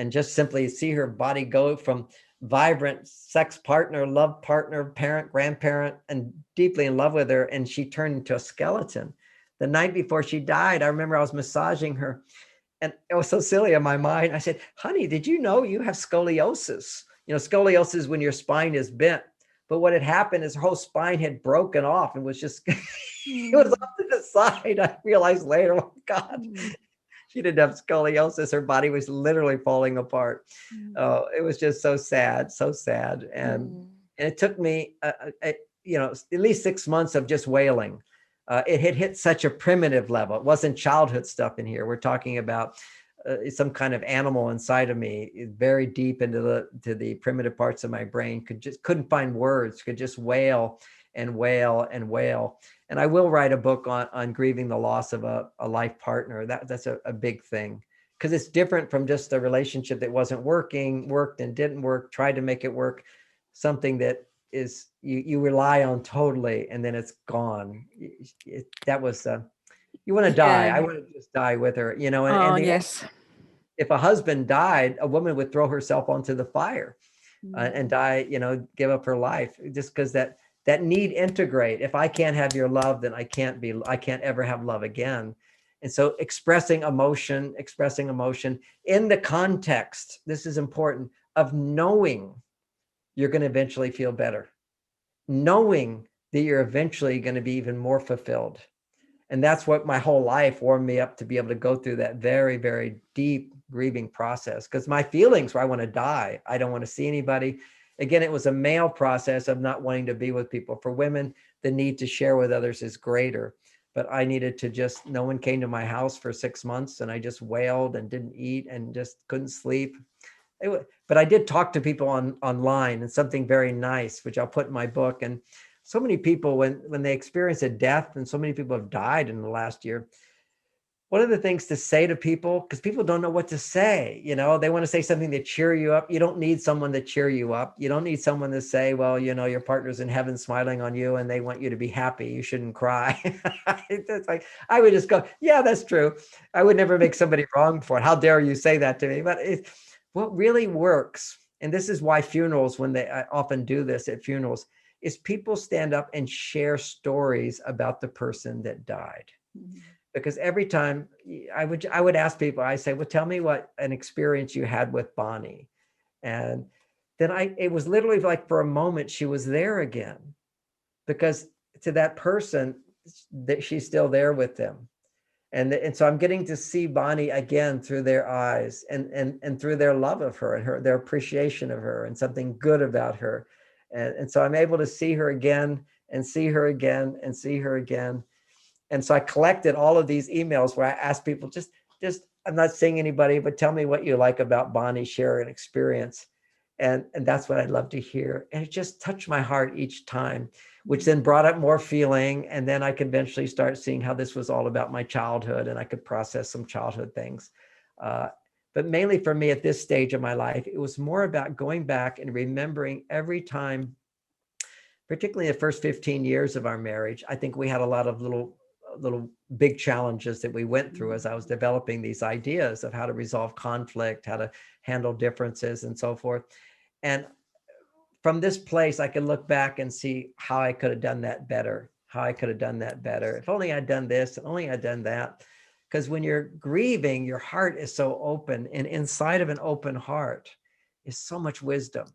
just simply see her body go from vibrant sex partner, love partner, parent, grandparent, and deeply in love with her, and she turned into a skeleton. The night before she died, I remember I was massaging her, and it was so silly in my mind. I said, honey, did you know you have scoliosis? Scoliosis is when your spine is bent. But what had happened is her whole spine had broken off and was just, it was off to the side. I realized later, oh God, she didn't have scoliosis. Her body was literally falling apart. It was just so sad, so sad. And it took me, at least 6 months of just wailing. It had hit such a primitive level. It wasn't childhood stuff in here. We're talking about some kind of animal inside of me, very deep into the primitive parts of my brain, couldn't find words, could just wail. and wail and wail. And I will write a book on grieving the loss of a life partner. That's a big thing, because it's different from just a relationship that wasn't working, worked and didn't work, tried to make it work, something that is you rely on totally, and then it's gone. That was you want to die. I Yeah. want to just die with her, you know. Oh, And yes. if a husband died, a woman would throw herself onto the fire and die, you know, give up her life, just because that need integrate. If I can't have your love, then I can't ever have love again. And so expressing emotion in the context, this is important, of knowing you're going to eventually feel better, knowing that you're eventually going to be even more fulfilled. And that's what my whole life warmed me up to be able to go through that very, very deep grieving process. Because my feelings were, I want to die. I don't want to see anybody. Again, it was a male process of not wanting to be with people. For women, the need to share with others is greater. But I needed to just, no one came to my house for 6 months, and I just wailed and didn't eat and just couldn't sleep. But I did talk to people online, and something very nice, which I'll put in my book. And so many people, when they experience a death, and so many people have died in the last year, one of the things to say to people, because people don't know what to say, you know, they want to say something to cheer you up. You don't need someone to cheer you up. You don't need someone to say, well, you know, your partner's in heaven smiling on you and they want you to be happy. You shouldn't cry. It's like, I would just go, yeah, that's true. I would never make somebody wrong for it. How dare you say that to me? But what really works, and this is why funerals, when I often do this at funerals, is people stand up and share stories about the person that died. Because every time I would ask people, I say, well, tell me what an experience you had with Bonnie. And then it was literally like for a moment, she was there again, because to that person, that she's still there with them. And so I'm getting to see Bonnie again through their eyes, and through their love of her, and their appreciation of her, and something good about her. And so I'm able to see her again, and see her again, and see her again. And so I collected all of these emails where I asked people, just I'm not saying anybody, but tell me what you like about Bonnie, share an experience. And that's what I'd love to hear. And it just touched my heart each time, which then brought up more feeling. And then I could eventually start seeing how this was all about my childhood, and I could process some childhood things. But mainly for me at this stage of my life, it was more about going back and remembering every time, particularly the first 15 years of our marriage. I think we had a lot of little big challenges that we went through as I was developing these ideas of how to resolve conflict, how to handle differences, and so forth. And from this place, I could look back and see how I could have done that better, If only I'd done this, if only I'd done that. Because when you're grieving, your heart is so open, and inside of an open heart is so much wisdom.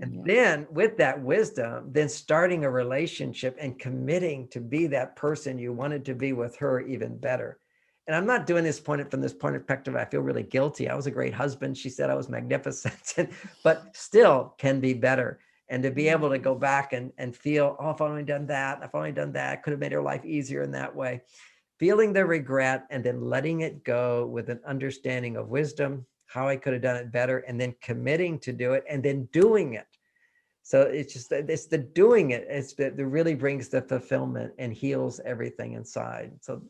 And then with that wisdom, then starting a relationship and committing to be that person you wanted to be with her even better. And I'm not doing this from this point of perspective, I feel really guilty. I was a great husband. She said I was magnificent, but still can be better. And to be able to go back and feel, oh, if I've only done that, could have made her life easier in that way. Feeling the regret and then letting it go with an understanding of wisdom, how I could have done it better, and then committing to do it, and then doing it. So it's the doing it. That really brings the fulfillment and heals everything inside. So,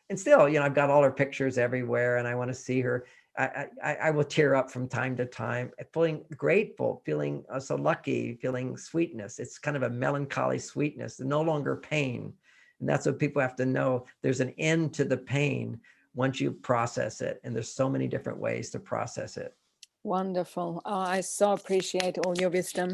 and still, you know, I've got all her pictures everywhere, and I want to see her. I will tear up from time to time, feeling grateful, feeling so lucky, feeling sweetness. It's kind of a melancholy sweetness, no longer pain. And that's what people have to know. There's an end to the pain once you process it. And there's so many different ways to process it. Wonderful. Oh, I so appreciate all your wisdom.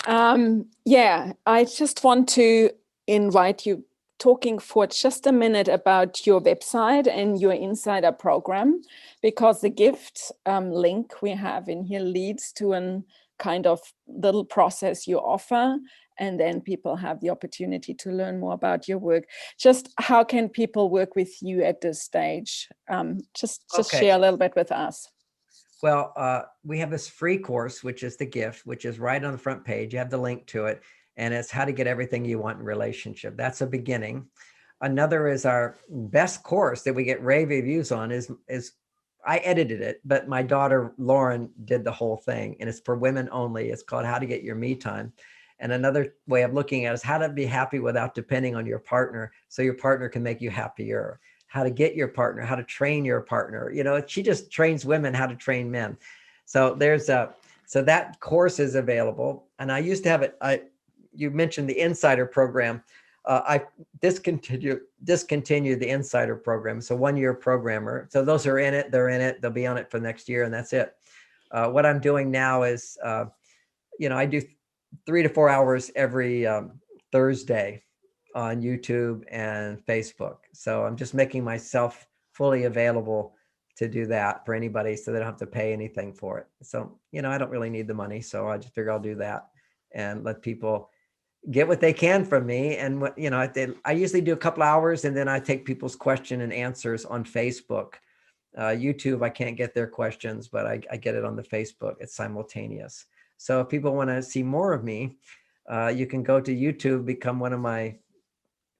I just want to invite you talking for just a minute about your website and your insider program, because the gift link we have in here leads to a kind of little process you offer, and then people have the opportunity to learn more about your work. Just how can people work with you at this stage? Just share a little bit with us. Well, we have this free course, which is the gift, which is right on the front page. You have the link to it, and it's how to get everything you want in relationship. That's a beginning. Another is our best course that we get rave reviews on is I edited it, but my daughter, Lauren, did the whole thing, and it's for women only. It's called How to Get Your Me Time. And another way of looking at it is how to be happy without depending on your partner, so your partner can make you happier. How to get your partner, how to train your partner. You know, she just trains women how to train men. So so that course is available. And I used to have it. You mentioned the Insider program. I discontinued the Insider program. It's a 1-year programmer. So those who are in it, they're in it. They'll be on it for next year, and that's it. What I'm doing now is, I do 3 to 4 hours every Thursday on YouTube and Facebook. So I'm just making myself fully available to do that for anybody, so they don't have to pay anything for it. So, I don't really need the money. So I just figure I'll do that and let people get what they can from me. And what, I usually do a couple hours, and then I take people's question and answers on Facebook. YouTube, I can't get their questions, but I get it on the Facebook. It's simultaneous. So if people want to see more of me, you can go to YouTube, become one of my,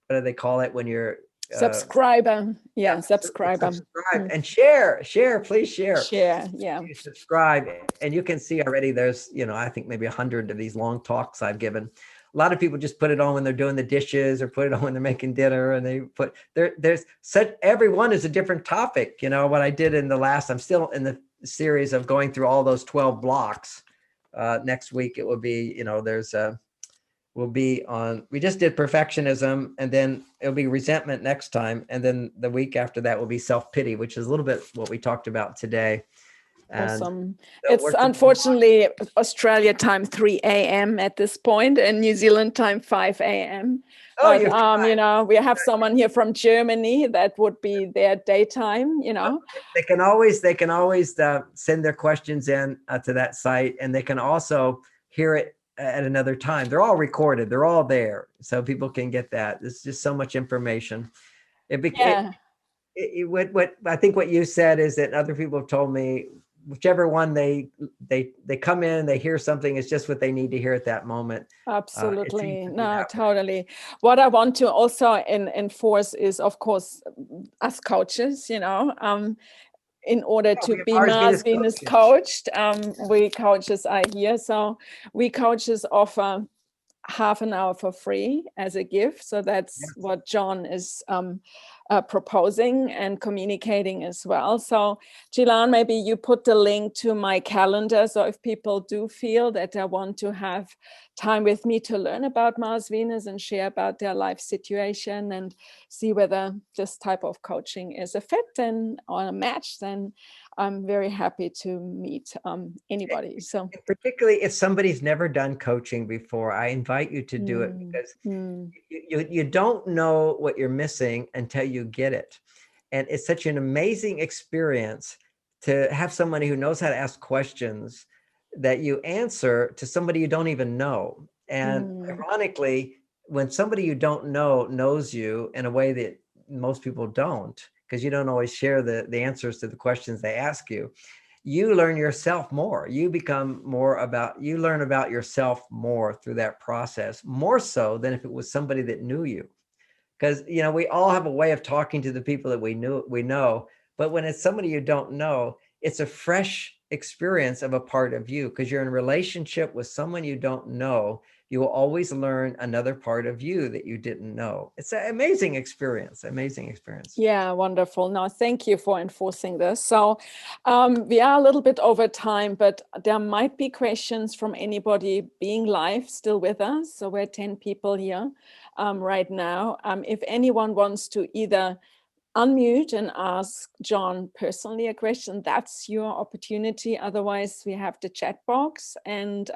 what do they call it when you're subscriber? Yeah, subscriber. Subscribe and share, please share. Share, yeah. You subscribe, and you can see already there's, I think maybe 100 of these long talks I've given. A lot of people just put it on when they're doing the dishes, or put it on when they're making dinner, and they put there's such, everyone is a different topic. What I did in the last, I'm still in the series of going through all those 12 blocks. Next week it will be, we'll be on, we just did perfectionism, and then it'll be resentment next time. And then the week after that will be self-pity, which is a little bit what we talked about today. And awesome. It's unfortunately Australia time 3 a.m. at this point, and New Zealand time 5 a.m. Oh, but, we have someone here from Germany that would be their daytime, They can always send their questions in to that site, and they can also hear it at another time. They're all recorded. They're all there. So people can get that. There's just so much information. What I think what you said is that other people have told me, whichever one they come in, they hear something, it's just what they need to hear at that moment. Absolutely. No, totally. What I want to also enforce is, of course, us coaches, in order to be Mars Venus coached, we coaches are here. So we coaches offer half an hour for free as a gift. So that's what John is proposing and communicating as well. So Jilan, maybe you put the link to my calendar. So if people do feel that they want to have time with me to learn about Mars Venus and share about their life situation and see whether this type of coaching is a fit and or a match, then I'm very happy to meet anybody. So particularly if somebody's never done coaching before, I invite you to do it, because you don't know what you're missing until you get it. And it's such an amazing experience to have somebody who knows how to ask questions that you answer to somebody you don't even know. And ironically, when somebody you don't know knows you in a way that most people don't, because you don't always share the answers to the questions they ask you, you learn yourself more. You learn about yourself more through that process, more so than if it was somebody that knew you. Because, we all have a way of talking to the people that we know, but when it's somebody you don't know, it's a fresh experience of a part of you, because you're in a relationship with someone you don't know. You will always learn another part of you that you didn't know. It's an amazing experience, Yeah, wonderful. No, thank you for enforcing this. So we are a little bit over time, but there might be questions from anybody being live still with us. So we're 10 people here right now. If anyone wants to either unmute and ask John personally a question, that's your opportunity. Otherwise, we have the chat box. And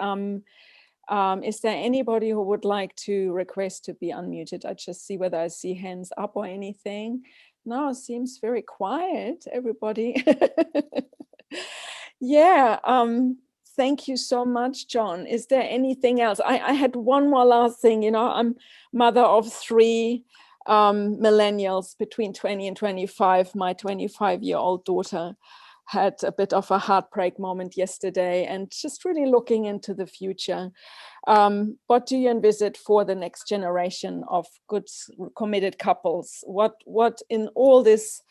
is there anybody who would like to request to be unmuted? I just see whether I see hands up or anything. No, it seems very quiet, everybody. Yeah, thank you so much, John. Is there anything else? I had one more last thing. I'm mother of 3 millennials between 20 and 25. My 25-year-old daughter had a bit of a heartbreak moment yesterday, and just really looking into the future. What do you envisage for the next generation of good, committed couples? What in all this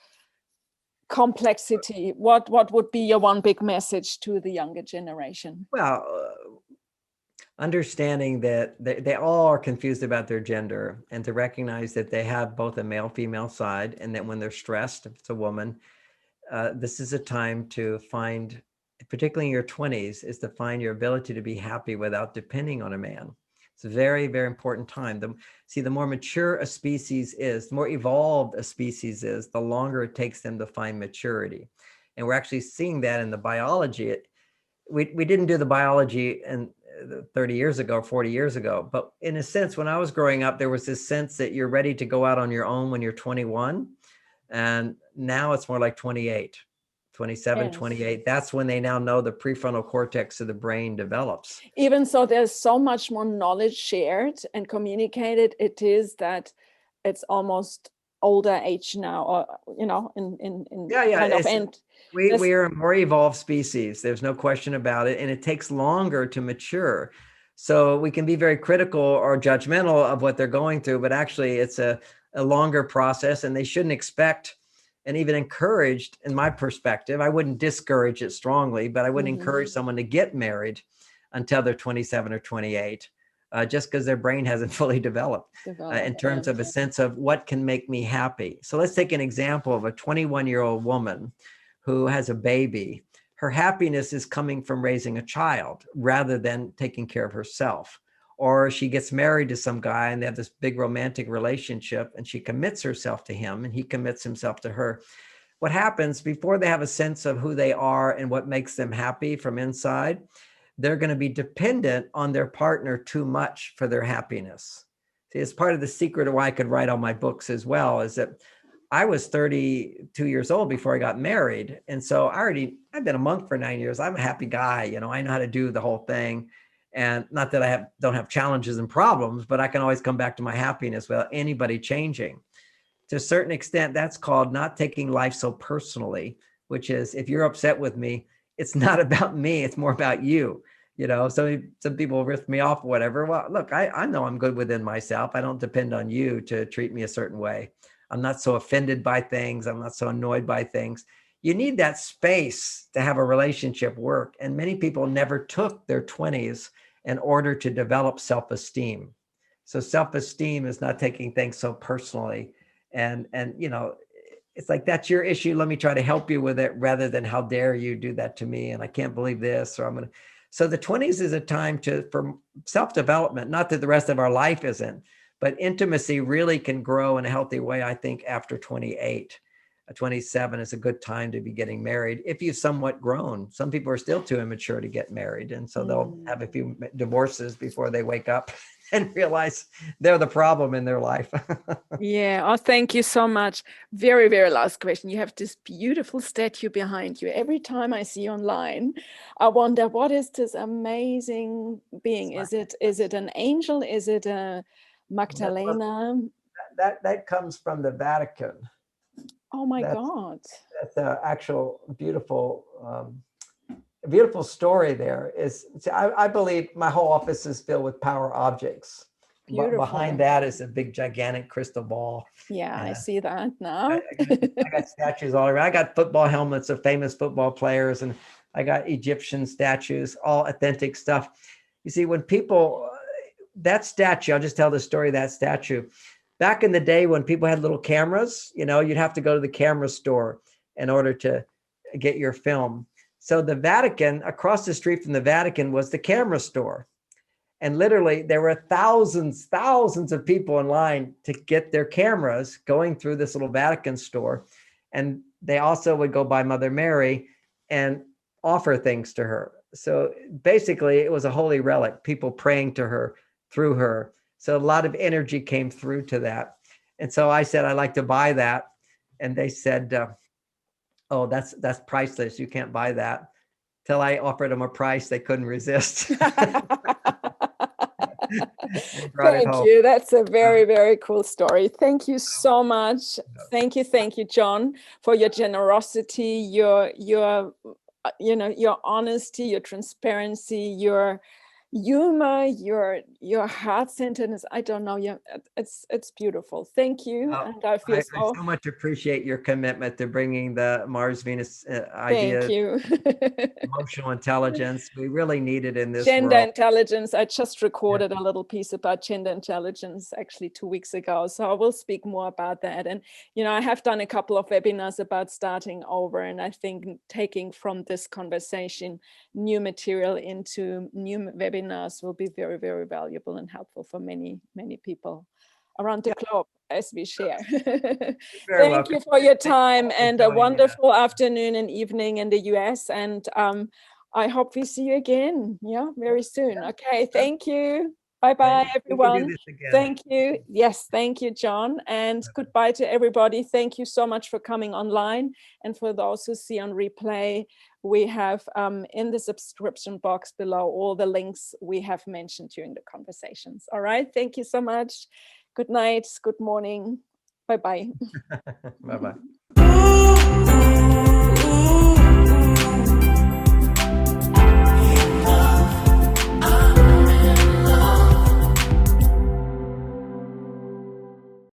complexity, what would be your one big message to the younger generation? Well, understanding that they all are confused about their gender, and to recognize that they have both a male female side, and that when they're stressed, if it's a woman, this is a time to find, particularly in your 20s, is to find your ability to be happy without depending on a man. It's a very, very important time. The more mature a species is, the more evolved a species is, the longer it takes them to find maturity. And we're actually seeing that in the biology. We didn't do the biology in 30 years ago, 40 years ago, but in a sense, when I was growing up, there was this sense that you're ready to go out on your own when you're 21. And now it's more like 28, 27, Yes. 28. That's when they now know the prefrontal cortex of the brain develops. Even so, there's so much more knowledge shared and communicated. It is that it's almost older age now, or in kind of end. We are a more evolved species. There's no question about it. And it takes longer to mature. So we can be very critical or judgmental of what they're going through, but actually it's a longer process, and they shouldn't expect and even encouraged, in my perspective. I wouldn't discourage it strongly, but I wouldn't encourage someone to get married until they're 27 or 28, just because their brain hasn't fully developed in terms of a sense of what can make me happy. So let's take an example of a 21-year-old woman who has a baby. Her happiness is coming from raising a child rather than taking care of herself. Or she gets married to some guy and they have this big romantic relationship, and she commits herself to him and he commits himself to her. What happens before they have a sense of who they are and what makes them happy from inside, they're going to be dependent on their partner too much for their happiness. See, it's part of the secret of why I could write all my books as well, is that I was 32 years old before I got married. And so I've been a monk for 9 years. I'm a happy guy. I know how to do the whole thing. And not that I don't have challenges and problems, but I can always come back to my happiness without anybody changing. To a certain extent, that's called not taking life so personally, which is, if you're upset with me, it's not about me, it's more about you. Some people riff me off or whatever. Well, look, I know I'm good within myself. I don't depend on you to treat me a certain way. I'm not so offended by things. I'm not so annoyed by things. You need that space to have a relationship work. And many people never took their 20s in order to develop self-esteem. So self-esteem is not taking things so personally. And it's like, that's your issue. Let me try to help you with it, rather than how dare you do that to me? And I can't believe this, or so the 20s is a time for self-development, not that the rest of our life isn't, but intimacy really can grow in a healthy way, I think, after 28. 27 is a good time to be getting married if you've somewhat grown. Some people are still too immature to get married, and so they'll have a few divorces before they wake up and realize they're the problem in their life. Yeah. Oh, thank you so much. Very, very last question. You have this beautiful statue behind you. Every time I see you online, I wonder, what is this amazing being? Is it an angel? Is it a Magdalena? That comes from the Vatican. Oh my God. That's an actual beautiful story there. I believe my whole office is filled with power objects. Beautiful. Behind that is a big, gigantic crystal ball. Yeah, I see that now. I got statues all around. I got football helmets of famous football players, and I got Egyptian statues, all authentic stuff. You see, when people, that statue, I'll just tell the story of that statue. Back in the day when people had little cameras, you'd have to go to the camera store in order to get your film. So the Vatican, across the street from the Vatican, was the camera store. And literally there were thousands of people in line to get their cameras going through this little Vatican store. And they also would go by Mother Mary and offer things to her. So basically it was a holy relic, people praying to her through her. So a lot of energy came through to that. And so I said, I'd like to buy that. And they said, oh, that's priceless. You can't buy that. Till I offered them a price they couldn't resist. Thank you. That's a very, very cool story. Thank you so much. Thank you, John, for your generosity, your honesty, your transparency, your humor, your heart-centeredness. I don't know. Yeah, it's beautiful. Thank you. And I feel I so. so much appreciate your commitment to bringing the Mars Venus Thank idea, you. emotional intelligence. We really need it in this Gender world. intelligence. I just recorded a little piece about gender intelligence actually 2 weeks ago. So I will speak more about that. And, you know, I have done a couple of webinars about starting over. And I think taking from this conversation new material into new webinars will be very, very valuable and helpful for many, many people around the globe as we share. Very Thank welcome. you for your Thank you time all for and a joining us. wonderful afternoon and evening in the US. And I hope we see you again, yeah, very soon. Okay, thank you. Bye-bye, We can do everyone. this again. Thank you. Yes, thank you, John. And goodbye to everybody. Thank you so much for coming online. And for those who see on replay, we have in the subscription box below all the links we have mentioned during the conversations. All right, thank you so much. Good night, good morning. Bye-bye. Bye-bye.